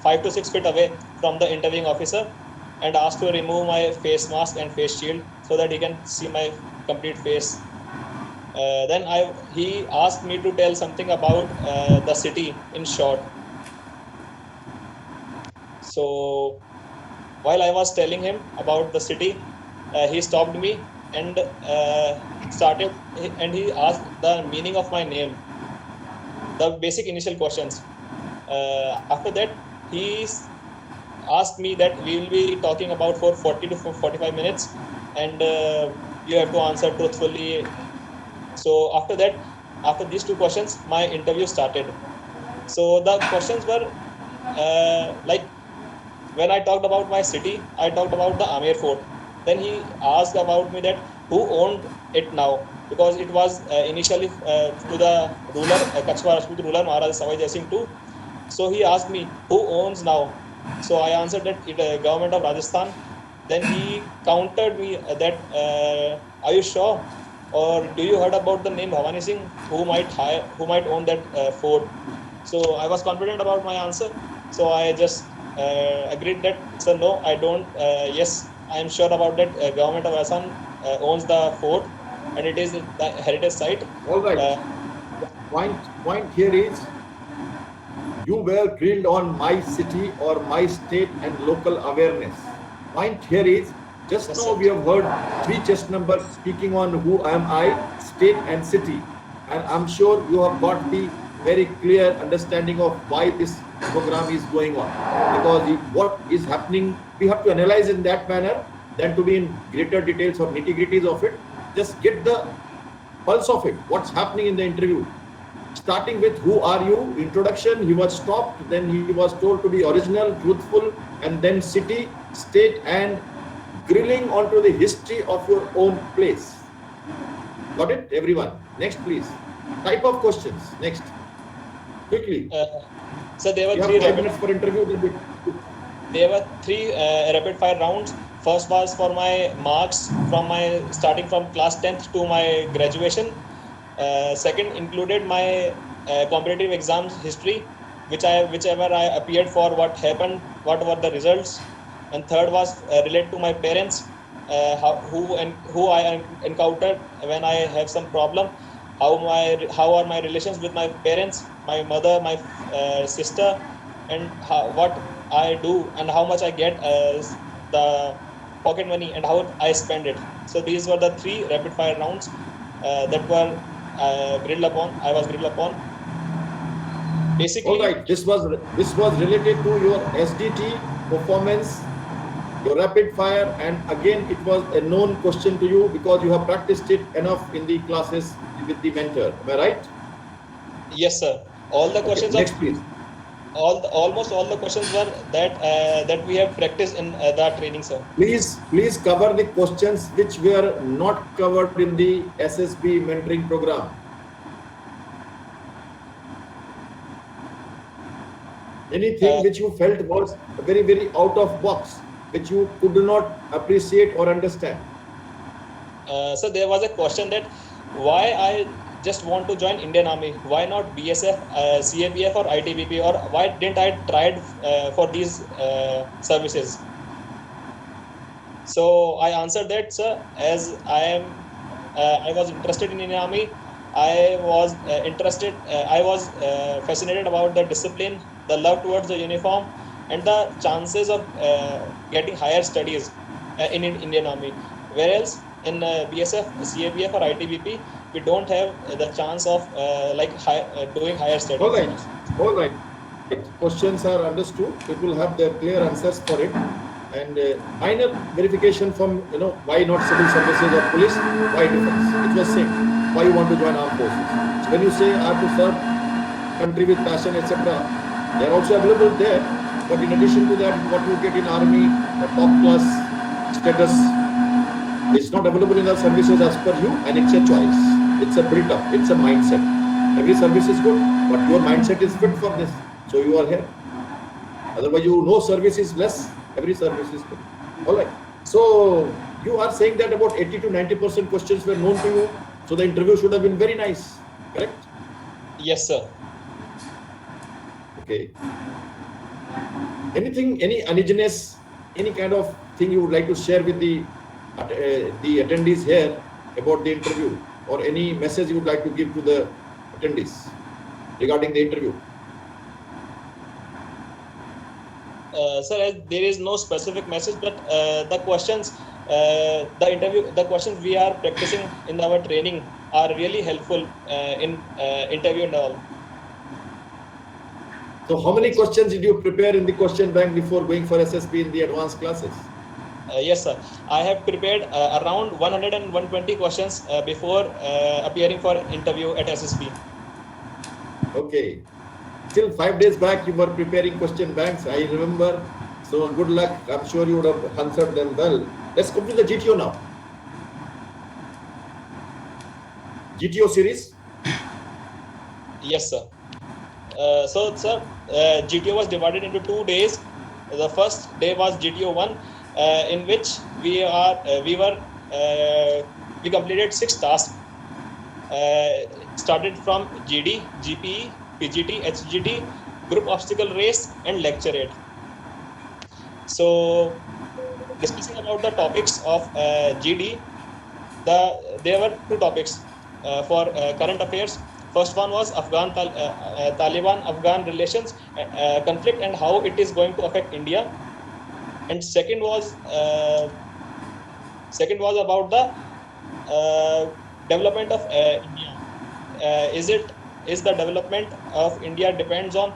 5 to 6 feet away from the interviewing officer, and asked to remove my face mask and face shield so that he can see my complete face. Then he asked me to tell something about the city in short. So while I was telling him about the city, he stopped me and he asked the meaning of my name, the basic initial questions. After that, he asked me that we will be talking about for 40 to 45 minutes, and you have to answer truthfully. So after that, after these 2 questions, my interview started. So the questions were like, when I talked about my city, I talked about the Amer Fort. Then he asked about me that who owned it now, because it was initially to the ruler, Kachwa Rajput ruler Maharaj Sawai Jai Singh II. So he asked me who owns now. So I answered that it government of Rajasthan. Then he countered me that are you sure, or do you heard about the name Bhavani Singh, who might own that fort? So I was confident about my answer. So I just agreed that, sir, no, I don't. Yes, I am sure about that. Government of Rajasthan owns the fort, and it is the heritage site. All right. Point here is, you were grilled on my city or my state and local awareness. Point here is, just Yes, now sir. we have heard 3 chess numbers speaking on who am I, state and city. And I'm sure you have got the very clear understanding of why this program is going on. Because what is happening, we have to analyze in that manner, than to be in greater details or nitty-gritties of it. Just get the pulse of it, what's happening in the interview. Starting with who are you, introduction, he was stopped, then he was told to be original, truthful, and then city, state, and grilling onto the history of your own place. Got it, everyone? Next, please. Type of questions. Next. Quickly. So there were You have 3 5 minutes for interview. there were 3 rapid fire rounds. First was for my marks from my starting from class 10th to my graduation. Second included my competitive exams history, whichever I appeared for, what happened, what were the results. And third was related to my parents, who I encountered when I have some problem, how are my relations with my parents, my mother, my sister, and what I do and how much I get as the pocket money and how I spend it. So these were the 3 rapid fire rounds that were grilled upon. I was grilled upon. Basically, All right. This was related to your SDT performance, your rapid fire, and again it was a known question to you because you have practiced it enough in the classes with the mentor. Am I right? Yes, sir. All the questions Next, of please. almost all the questions were that we have practiced in the training, sir. Please cover the questions which were not covered in the SSB mentoring program. Anything which you felt was very, very out of box, which you could not appreciate or understand. So there was a question that why I just want to join Indian Army, why not BSF, CAPF or ITBP, or why didn't I tried for these services? So I answered that, sir, as I was interested in Indian Army. I was fascinated about the discipline, the love towards the uniform, and the chances of getting higher studies in Indian Army. Whereas in BSF, CAPF or ITBP, we don't have the chance of doing higher studies. All right. Questions are understood. People have their clear answers for it. And minor verification from, why not civil services or police, why defense? It was same. Why you want to join armed forces? So when you say I have to serve country with passion, etc., they are also available there. But in addition to that, what you get in army, the top class status, is not available in the services as per you, and it's a choice. It's a built-up. It's a mindset. Every service is good, but your mindset is fit for this, so you are here. Otherwise, service is less. Every service is good. All right. So you are saying that about 80 to 90% questions were known to you. So the interview should have been very nice. Correct? Yes, sir. Okay. Anything, any uneasiness, any kind of thing you would like to share with the attendees here about the interview, or any message you would like to give to the attendees regarding the interview? Sir, there is no specific message, but the questions we are practicing in our training are really helpful in interview and all. So how many questions did you prepare in the question bank before going for SSB in the advanced classes? Yes, sir. I have prepared around 100 and 120 questions before appearing for interview at SSB. Okay. Till 5 days back, you were preparing question banks, I remember. So good luck. I'm sure you would have answered them well. Let's come to the GTO now. GTO series? Yes, sir. Sir, GTO was divided into 2 days. The first day was GTO 1, in which we completed 6 tasks. Started from GD, GPE, PGT, HGT, group obstacle race, and lecture 8. So, discussing about the topics of GD, there were 2 topics for current affairs. First one was Taliban-Afghan relations conflict and how it is going to affect India. And second was about the development of India. Is the development of India depends on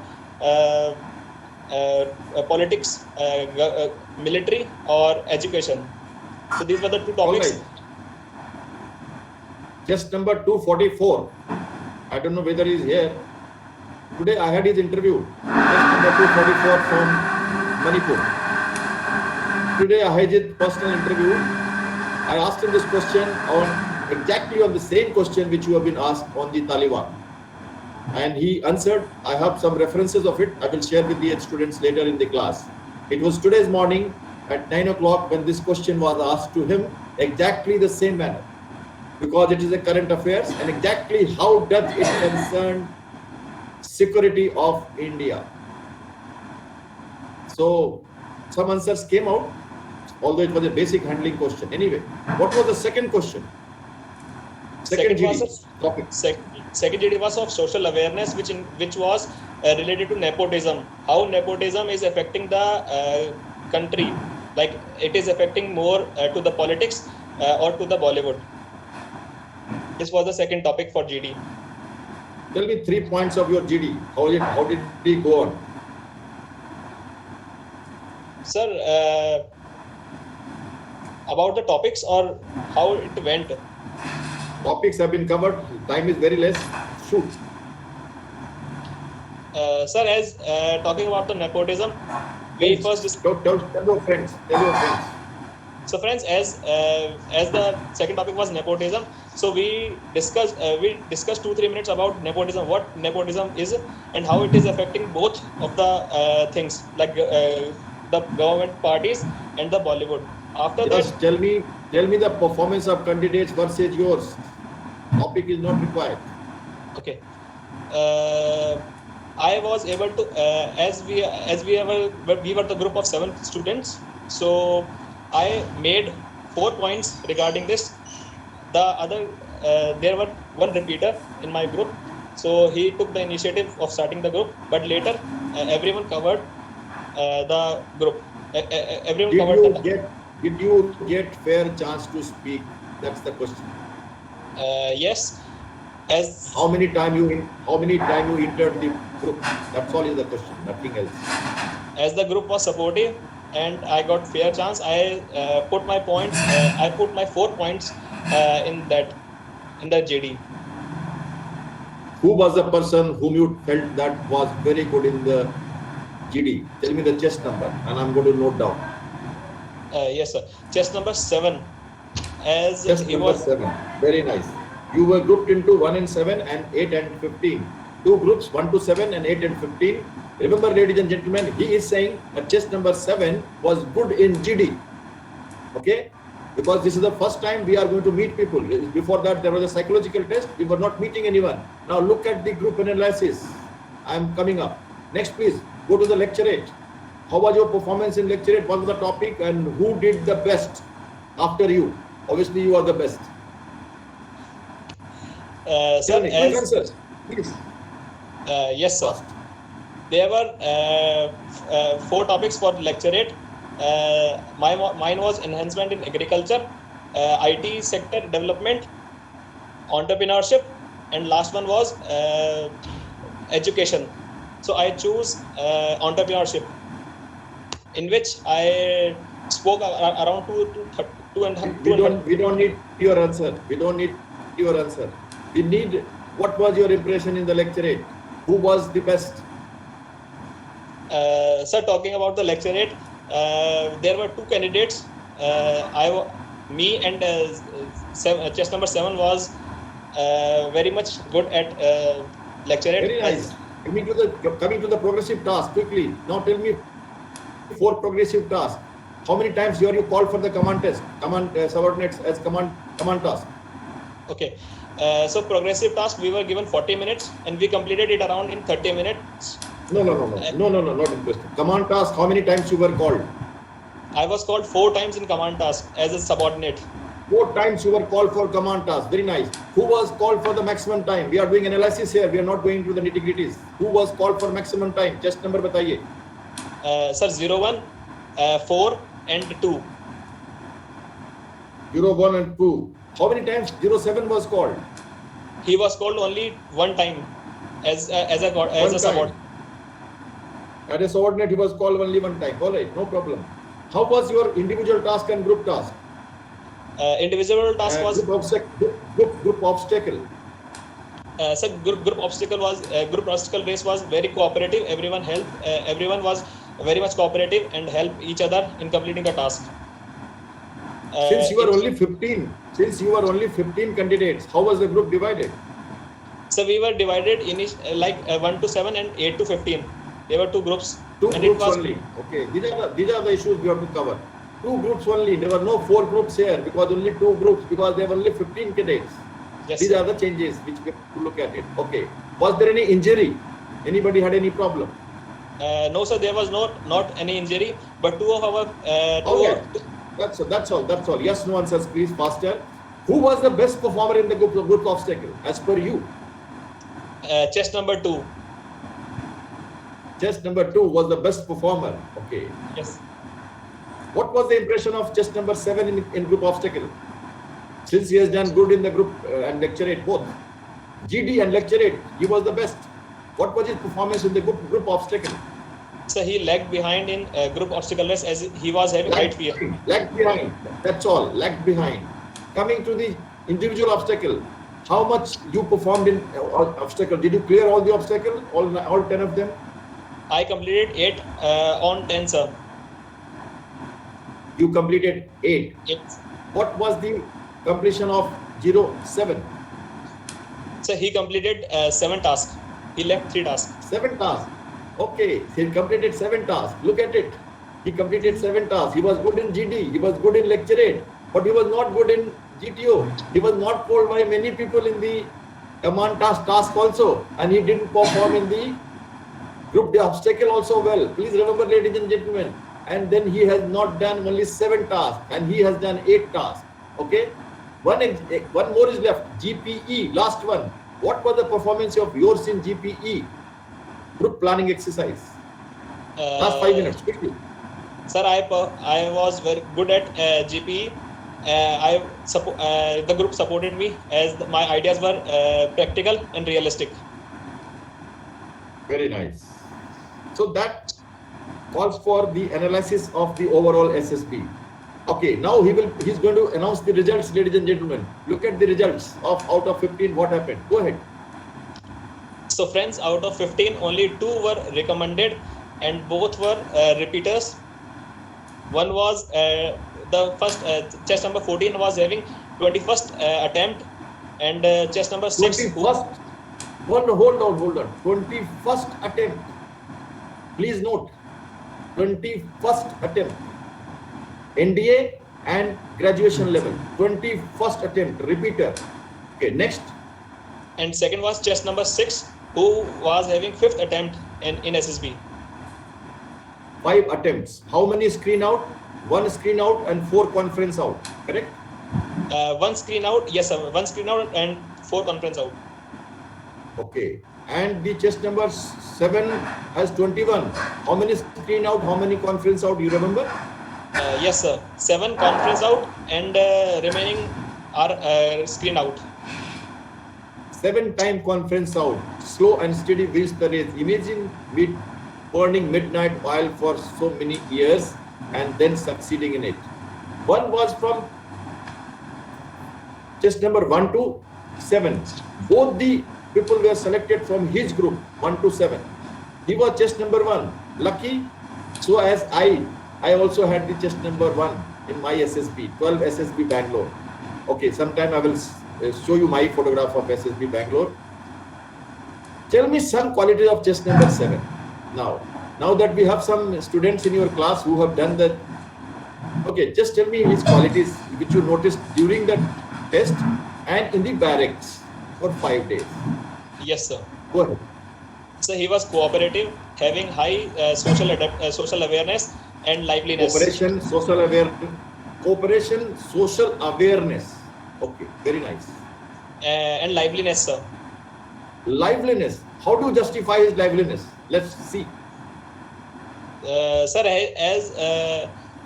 politics, military, or education? So these were the 2 topics. Right. Just number 244. I don't know whether he's here. Today I had his interview. Just number 244 from Manipur. Today I had his personal interview. I asked him this question exactly on the same question which you have been asked on the Taliban. And he answered. I have some references of it. I will share with the students later in the class. It was today's morning at 9 o'clock when this question was asked to him, exactly the same manner. Because it is a current affairs, and exactly how does it concern security of India. So some answers came out, although it was a basic handling question. Anyway, what was the second question? Second GD was of social awareness, which was related to nepotism. How nepotism is affecting the country, like it is affecting more to the politics or to the Bollywood. This was the second topic for GD. Tell me 3 points of your GD. How did he go on? Sir, about the topics or how it went. Topics have been covered. Time is very less. Shoot. Sir, as talking about the nepotism, we first Tell your friends. Tell your friends. so friends, as the second topic was nepotism, so we discussed 2-3 minutes about nepotism, what nepotism is and how it is affecting both of the things, like the government parties and the Bollywood. After Just that, tell me the performance of candidates versus yours. Topic is not required. okay, I was able to as we were the group of 7 students, so I made 4 points regarding this. The other there were one repeater in my group, so he took the initiative of starting the group, but later everyone covered the group. Everyone covered Did you get fair chance to speak? That's the question. yes, as How many time you entered the group? That's all is the question. Nothing else. as the group was supportive and I got fair chance, I put my points. I put my 4 points in the JD. Who was the person whom you felt that was very good in the GD? Tell me the chest number, and I'm going to note down. Yes, sir. Chest number 7. As Chest he number was 7. Very nice. You were grouped into 1 and 7 and 8 and 15. 2 groups, 1 to 7 and 8 and 15. Remember, ladies and gentlemen, he is saying that chest number 7 was good in GD. Okay? Because this is the first time we are going to meet people. Before that, there was a psychological test. We were not meeting anyone. Now look at the group analysis. I am coming up. Next, please, go to the lecturate. How was your performance in lecturate? What was the topic and who did the best after you? Obviously, you are the best. sir, Tell me, quick as answers, please. yes, sir. Fast. There were 4 topics for lecturate. Mine was enhancement in agriculture, IT sector development, entrepreneurship, and last one was education. So I choose entrepreneurship, in which I spoke around two and We don't need your answer. We don't need your answer. We need what was your impression in the lecturate? Who was the best? Sir, talking about the lecturate, there were 2 candidates. Me and chest number 7 was very much good at lecturate. Very nice. Coming to the progressive task quickly. Now tell me 4 progressive tasks. How many times you called for the command test? Command subordinates as command task. Okay. So progressive task, we were given 40 minutes and we completed it around in 30 minutes. No, not interested. Command task, how many times you were called? I was called 4 times in command task as a subordinate. 4 times you were called for command task. Very nice. Who was called for the maximum time? We are doing analysis here. We are not going to the nitty-gritties. Who was called for maximum time? Just number bataiye. Sir, 01, 4 and 2. 01 and 2. How many times 07 was called? He was called only 1 time as a subordinate. As a subordinate, he was called only 1 time. All right, no problem. How was your individual task and group task? Individual task was group obstacle. sir, group obstacle race was very cooperative. Everyone helped. Everyone was very much cooperative and helped each other in completing the task. Since you were only 15 candidates, how was the group divided? So we were divided in 1 to 7 and 8 to 15. There were 2 groups. 2 and groups it was only. Okay, these are the issues we have to cover. 2 groups only. There were no 4 groups here because only 2 groups because there were only 15 candidates. yes, These sir. are the changes which we have to look at it. Okay. Was there any injury? Anybody had any problem? No, sir. There was not any injury, but 2 of our Okay. That's all. Yes, no answers, please. Faster. Who was the best performer in the group obstacle as per you? chest number 2. Chest number 2 was the best performer. Okay. Yes. What was the impression of chest number 7 in group obstacle? Since he has done good in the group and lecturate both, GD and lecturate, he was the best. What was his performance in the group obstacle? So he lagged behind in group obstacle race as he was having height fear. Lagged behind. That's all. Lagged behind. Coming to the individual obstacle, how much you performed in obstacle? Did you clear all the obstacles? All 10 of them? I completed 8 on 10, sir. You completed 8. 8. What was the completion of 07? So he completed 7 tasks. He left 3 tasks. 7 tasks. Okay, he completed 7 tasks. Look at it. He completed 7 tasks. He was good in GD. He was good in lecturate, but he was not good in GTO. He was not called by many people in the command task also, and he didn't perform in the group the obstacle also well. Please remember, ladies and gentlemen. And then he has not done only 7 tasks, and he has done 8 tasks. Okay, one more is left. GPE, last one. What was the performance of yours in GPE? Group planning exercise. Last 5 minutes, quickly. Sir, I was very good at GPE. The group supported me as my ideas were practical and realistic. Very nice. So that calls for the analysis of the overall SSB. Okay, now he's going to announce the results, ladies and gentlemen. Look at the results of out of 15. What happened? Go ahead. So friends, out of 15, only 2 were recommended, and both were repeaters. One was the first chest number 14 was having 21st attempt, and chest number 6. 21st. Hold on. 21st attempt. Please note. 21st attempt. NDA and graduation level. 21st attempt. Repeater. Okay, next. And second was chest number 6, who was having 5th attempt in SSB. 5 attempts. How many screen out? 1 screen out and 4 conference out. Correct? 1 screen out. Yes, sir. 1 screen out and 4 conference out. Okay. And the chest number 7 has 21. How many screen out? How many conference out? You remember? Yes, sir. 7 conference out, and remaining are screen out. 7 time conference out. Slow and steady wins the race. Imagine me burning midnight oil for so many years and then succeeding in it. One was from chest number 1 to 7. Both the people were selected from his group 1 to 7. He was chest number 1. Lucky. So as I also had the chest number 1 in my SSB, 12 SSB Bangalore. Okay, sometime I will show you my photograph of SSB Bangalore. Tell me some qualities of chest number 7. Now that we have some students in your class who have done that. Okay, just tell me his qualities which you noticed during the test and in the barracks for 5 days. Yes, sir. Go ahead. So he was cooperative, having high social awareness and liveliness. Cooperation, social awareness. Okay, very nice. And liveliness, sir. Liveliness. How do you justify his liveliness? Let's see. Sir, as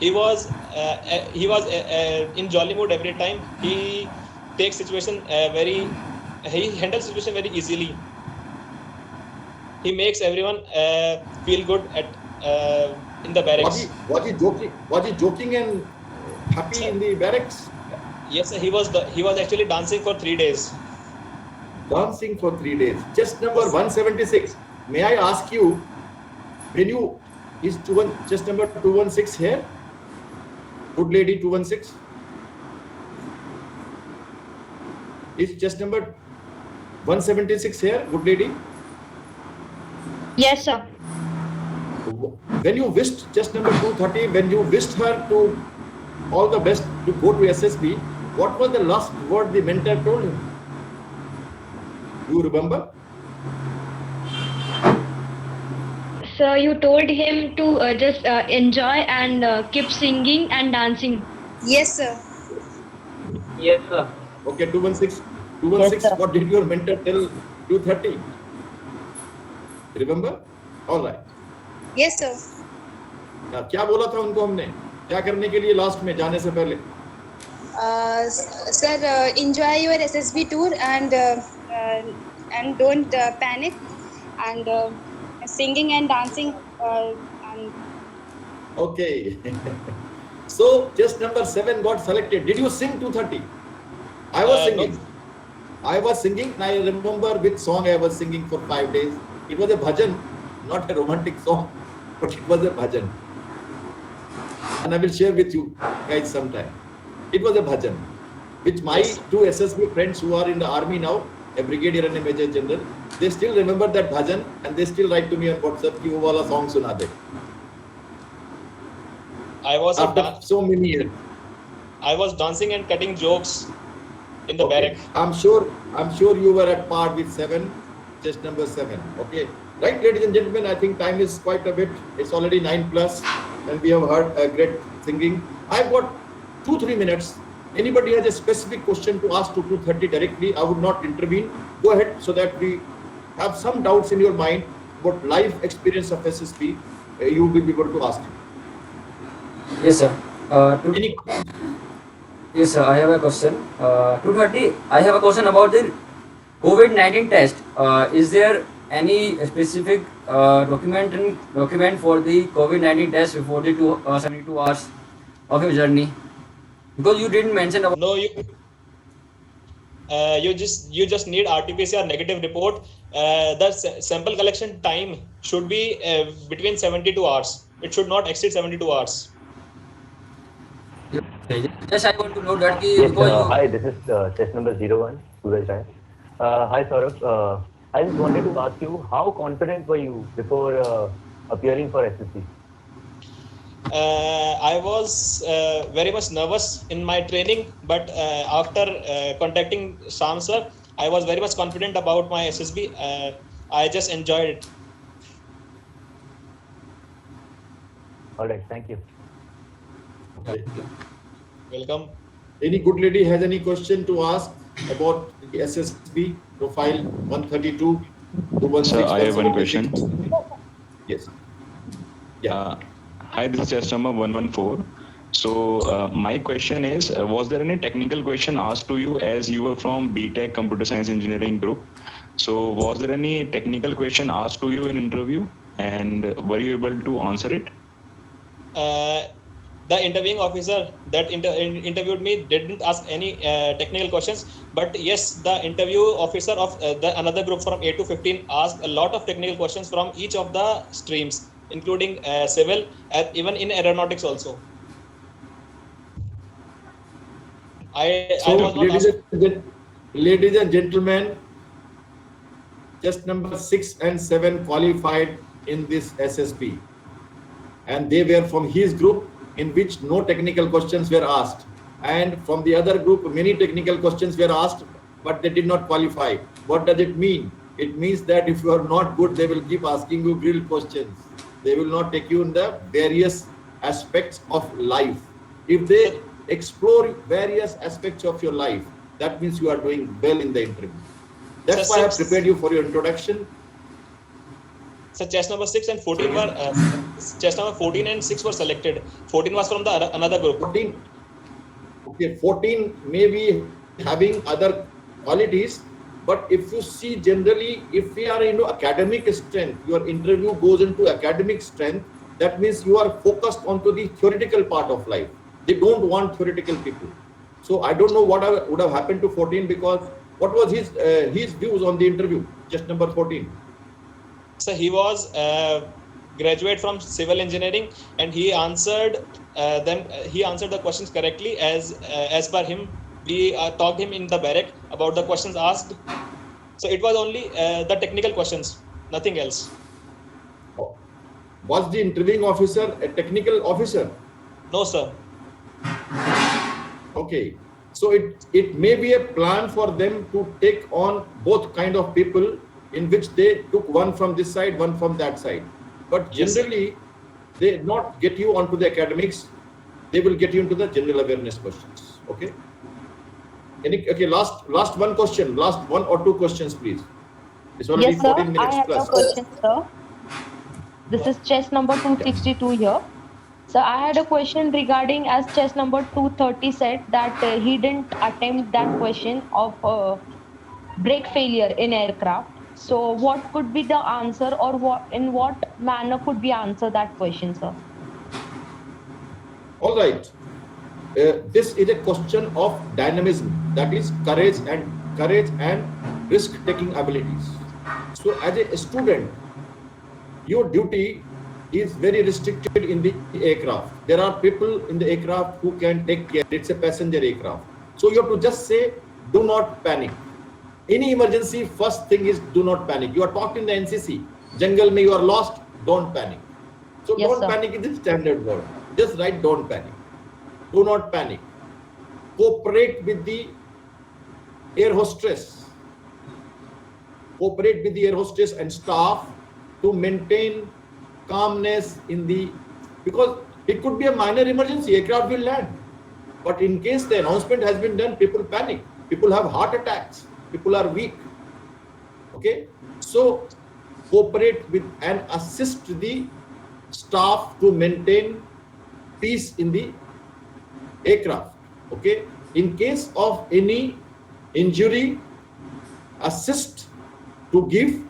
he was in jolly mood every time. He takes situation he handles situation very easily. He makes everyone feel good at in the barracks. Was he joking? Was he joking and happy in the barracks? Yes, sir. He was actually dancing for 3 days. Dancing for 3 days. Chest number 176. May I ask you, when is chest number 216 here? Good lady 216. Is chest number 176 here? Good lady. Yes, sir. When you wished chest number 230, when you wished her to all the best to go to SSB, what was the last word the mentor told him? You remember? So you told him to just enjoy and keep singing and dancing. Yes, sir. Yes, sir. Okay, 216. Yes, sir. What did your mentor tell 230? Remember? All right. Yes, sir. क्या बोला था उनको हमने? क्या करने के लिए last में जाने से पहले? Sir, enjoy your SSB tour and don't panic, and singing and dancing Okay. So chess number 7 got selected. Did you sing 230? I was singing. No. I was singing, and I remember which song I was singing for 5 days. It was a bhajan, not a romantic song, but it was a bhajan. And I will share with you guys sometime. It was a bhajan, which my two SSB friends who are in the army now, a brigadier and a major general, they still remember that bhajan and they still write to me on WhatsApp ki wo wala song suna de. I was After so many years. I was dancing and cutting jokes in the Okay. barrack. I'm sure you were at par with 7, chess number 7. Okay. Right, ladies and gentlemen, I think time is quite a bit. It's already 9 plus, and we have heard a great singing. I've got 2-3 minutes. Anybody has a specific question to ask to 230 directly, I would not intervene. Go ahead so that we have some doubts in your mind about life experience of SSP. You will be able to ask. Yes, sir. Any Yes, sir. I have a question. 230. I have a question about the COVID-19 test. Is there any specific document for the COVID-19 test before the 72 hours of your journey? Because you didn't mention about. No, you just need RT-PCR negative report. The sample collection time should be between 72 hours. It should not exceed 72 hours. Just I want to know that. Yes, hi, this is test number 01, Suraj Rai. Hi, Saurabh. I just wanted to ask you, how confident were you before appearing for SSC? I was very much nervous in my training, but after contacting Sham sir, I was very much confident about my SSB. I just enjoyed it. All right, thank you. Welcome. Any good lady has any question to ask about the SSB profile 132 to 116? Sir, I have one question. Yes. Yeah. Hi, this is test number 114. So my question is, was there any technical question asked to you as you were from BTech Computer Science Engineering group? So was there any technical question asked to you in interview, and were you able to answer it? The interviewing officer that interviewed me didn't ask any technical questions, but yes, the interview officer of the another group from 8 to 15 asked a lot of technical questions from each of the streams, including civil, even in aeronautics also. Ladies and gentlemen, just number 6 and 7 qualified in this SSP, and they were from his group, in which no technical questions were asked, and from the other group many technical questions were asked, but they did not qualify. What does it mean? It means that if you are not good, they will keep asking you grilled questions. They will not take you in the various aspects of life. If they explore various aspects of your life, that means you are doing well in the interview. That's why I have prepared you for your introduction. So chess number 6 and 14 were chess number 14 and 6 were selected. 14 was from the another group. 14 may be having other qualities, but if you see generally, if we are into academic strength, your interview goes into academic strength. That means you are focused onto the theoretical part of life. They don't want theoretical people. So I don't know what would have happened to 14, because what was his views on the interview? Just number 14. So he was graduate from civil engineering, and he answered the questions correctly as per him. We talked him in the barrack about the questions asked. So it was only the technical questions, nothing else. Was the interviewing officer a technical officer? No, sir. Okay. So it may be a plan for them to take on both kind of people, in which they took one from this side, one from that side. But generally, they not get you onto the academics. They will get you into the general awareness questions. Okay. Last one question. Last 1 or 2 questions, please. It's already Yes, sir. 14 minutes I have plus. a question, sir. This is chess number 262 here. So I had a question regarding, as chess number 230 said that he didn't attempt that question of brake failure in aircraft. So what could be the answer, or in what manner could we answer that question, sir? All right. This is a question of dynamism, that is courage and risk-taking abilities. So as a student, your duty is very restricted in the aircraft. There are people in the aircraft who can take care. It's a passenger aircraft. So you have to just say, do not panic. Any emergency, first thing is do not panic. You are taught in the NCC, jungle mein you are lost, don't panic. So Yes, don't sir. panic is the standard word. Just write don't panic. Do not panic. Cooperate with the air hostess. Cooperate with the air hostess and staff to maintain calmness in the, because it could be a minor emergency, aircraft will land. But in case the announcement has been done, people panic. People have heart attacks. People are weak. Okay? So cooperate with and assist the staff to maintain peace in the aircraft. Okay? In case of any injury, assist to give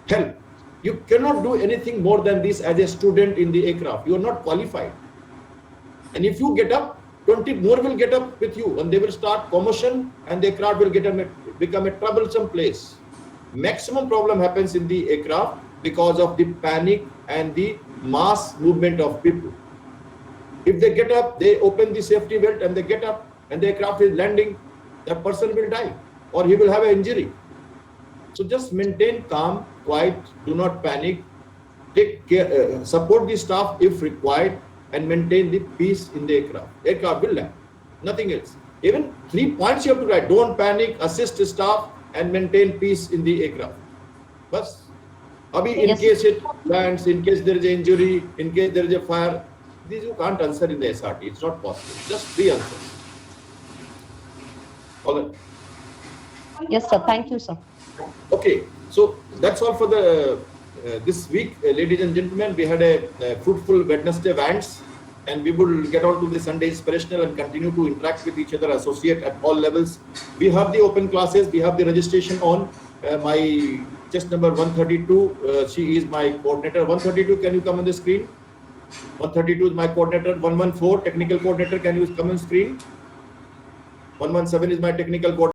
help. You cannot do anything more than this as a student in the aircraft. You are not qualified. And if you get up, 20 more will get up with you and they will start commotion and the aircraft will become a troublesome place. Maximum problem happens in the aircraft because of the panic and the mass movement of people. If they get up, they open the safety belt and they get up and the aircraft is landing, that person will die or he will have an injury. So just maintain calm, quiet, do not panic, take care, support the staff if required, and maintain the peace in the aircraft. Aircraft will land, nothing else. Even 3 points you have to write: don't panic, assist the staff, and maintain peace in the aircraft. Bas. Abhi, in Yes. case it lands, in case there is an injury, in case there is a fire, these you can't answer in the SRT. It's not possible. Just 3 answers. All right. Yes, sir. Thank you, sir. Okay, so that's all for the this week, ladies and gentlemen. We had a fruitful Wednesday Vans, and we will get on to the Sunday Inspirational and continue to interact with each other, associate at all levels. We have the open classes, we have the registration on. My chest number 132, she is my coordinator. 132, can you come on the screen? 132 is my coordinator. 114, technical coordinator, can you come on screen? 117 is my technical coordinator.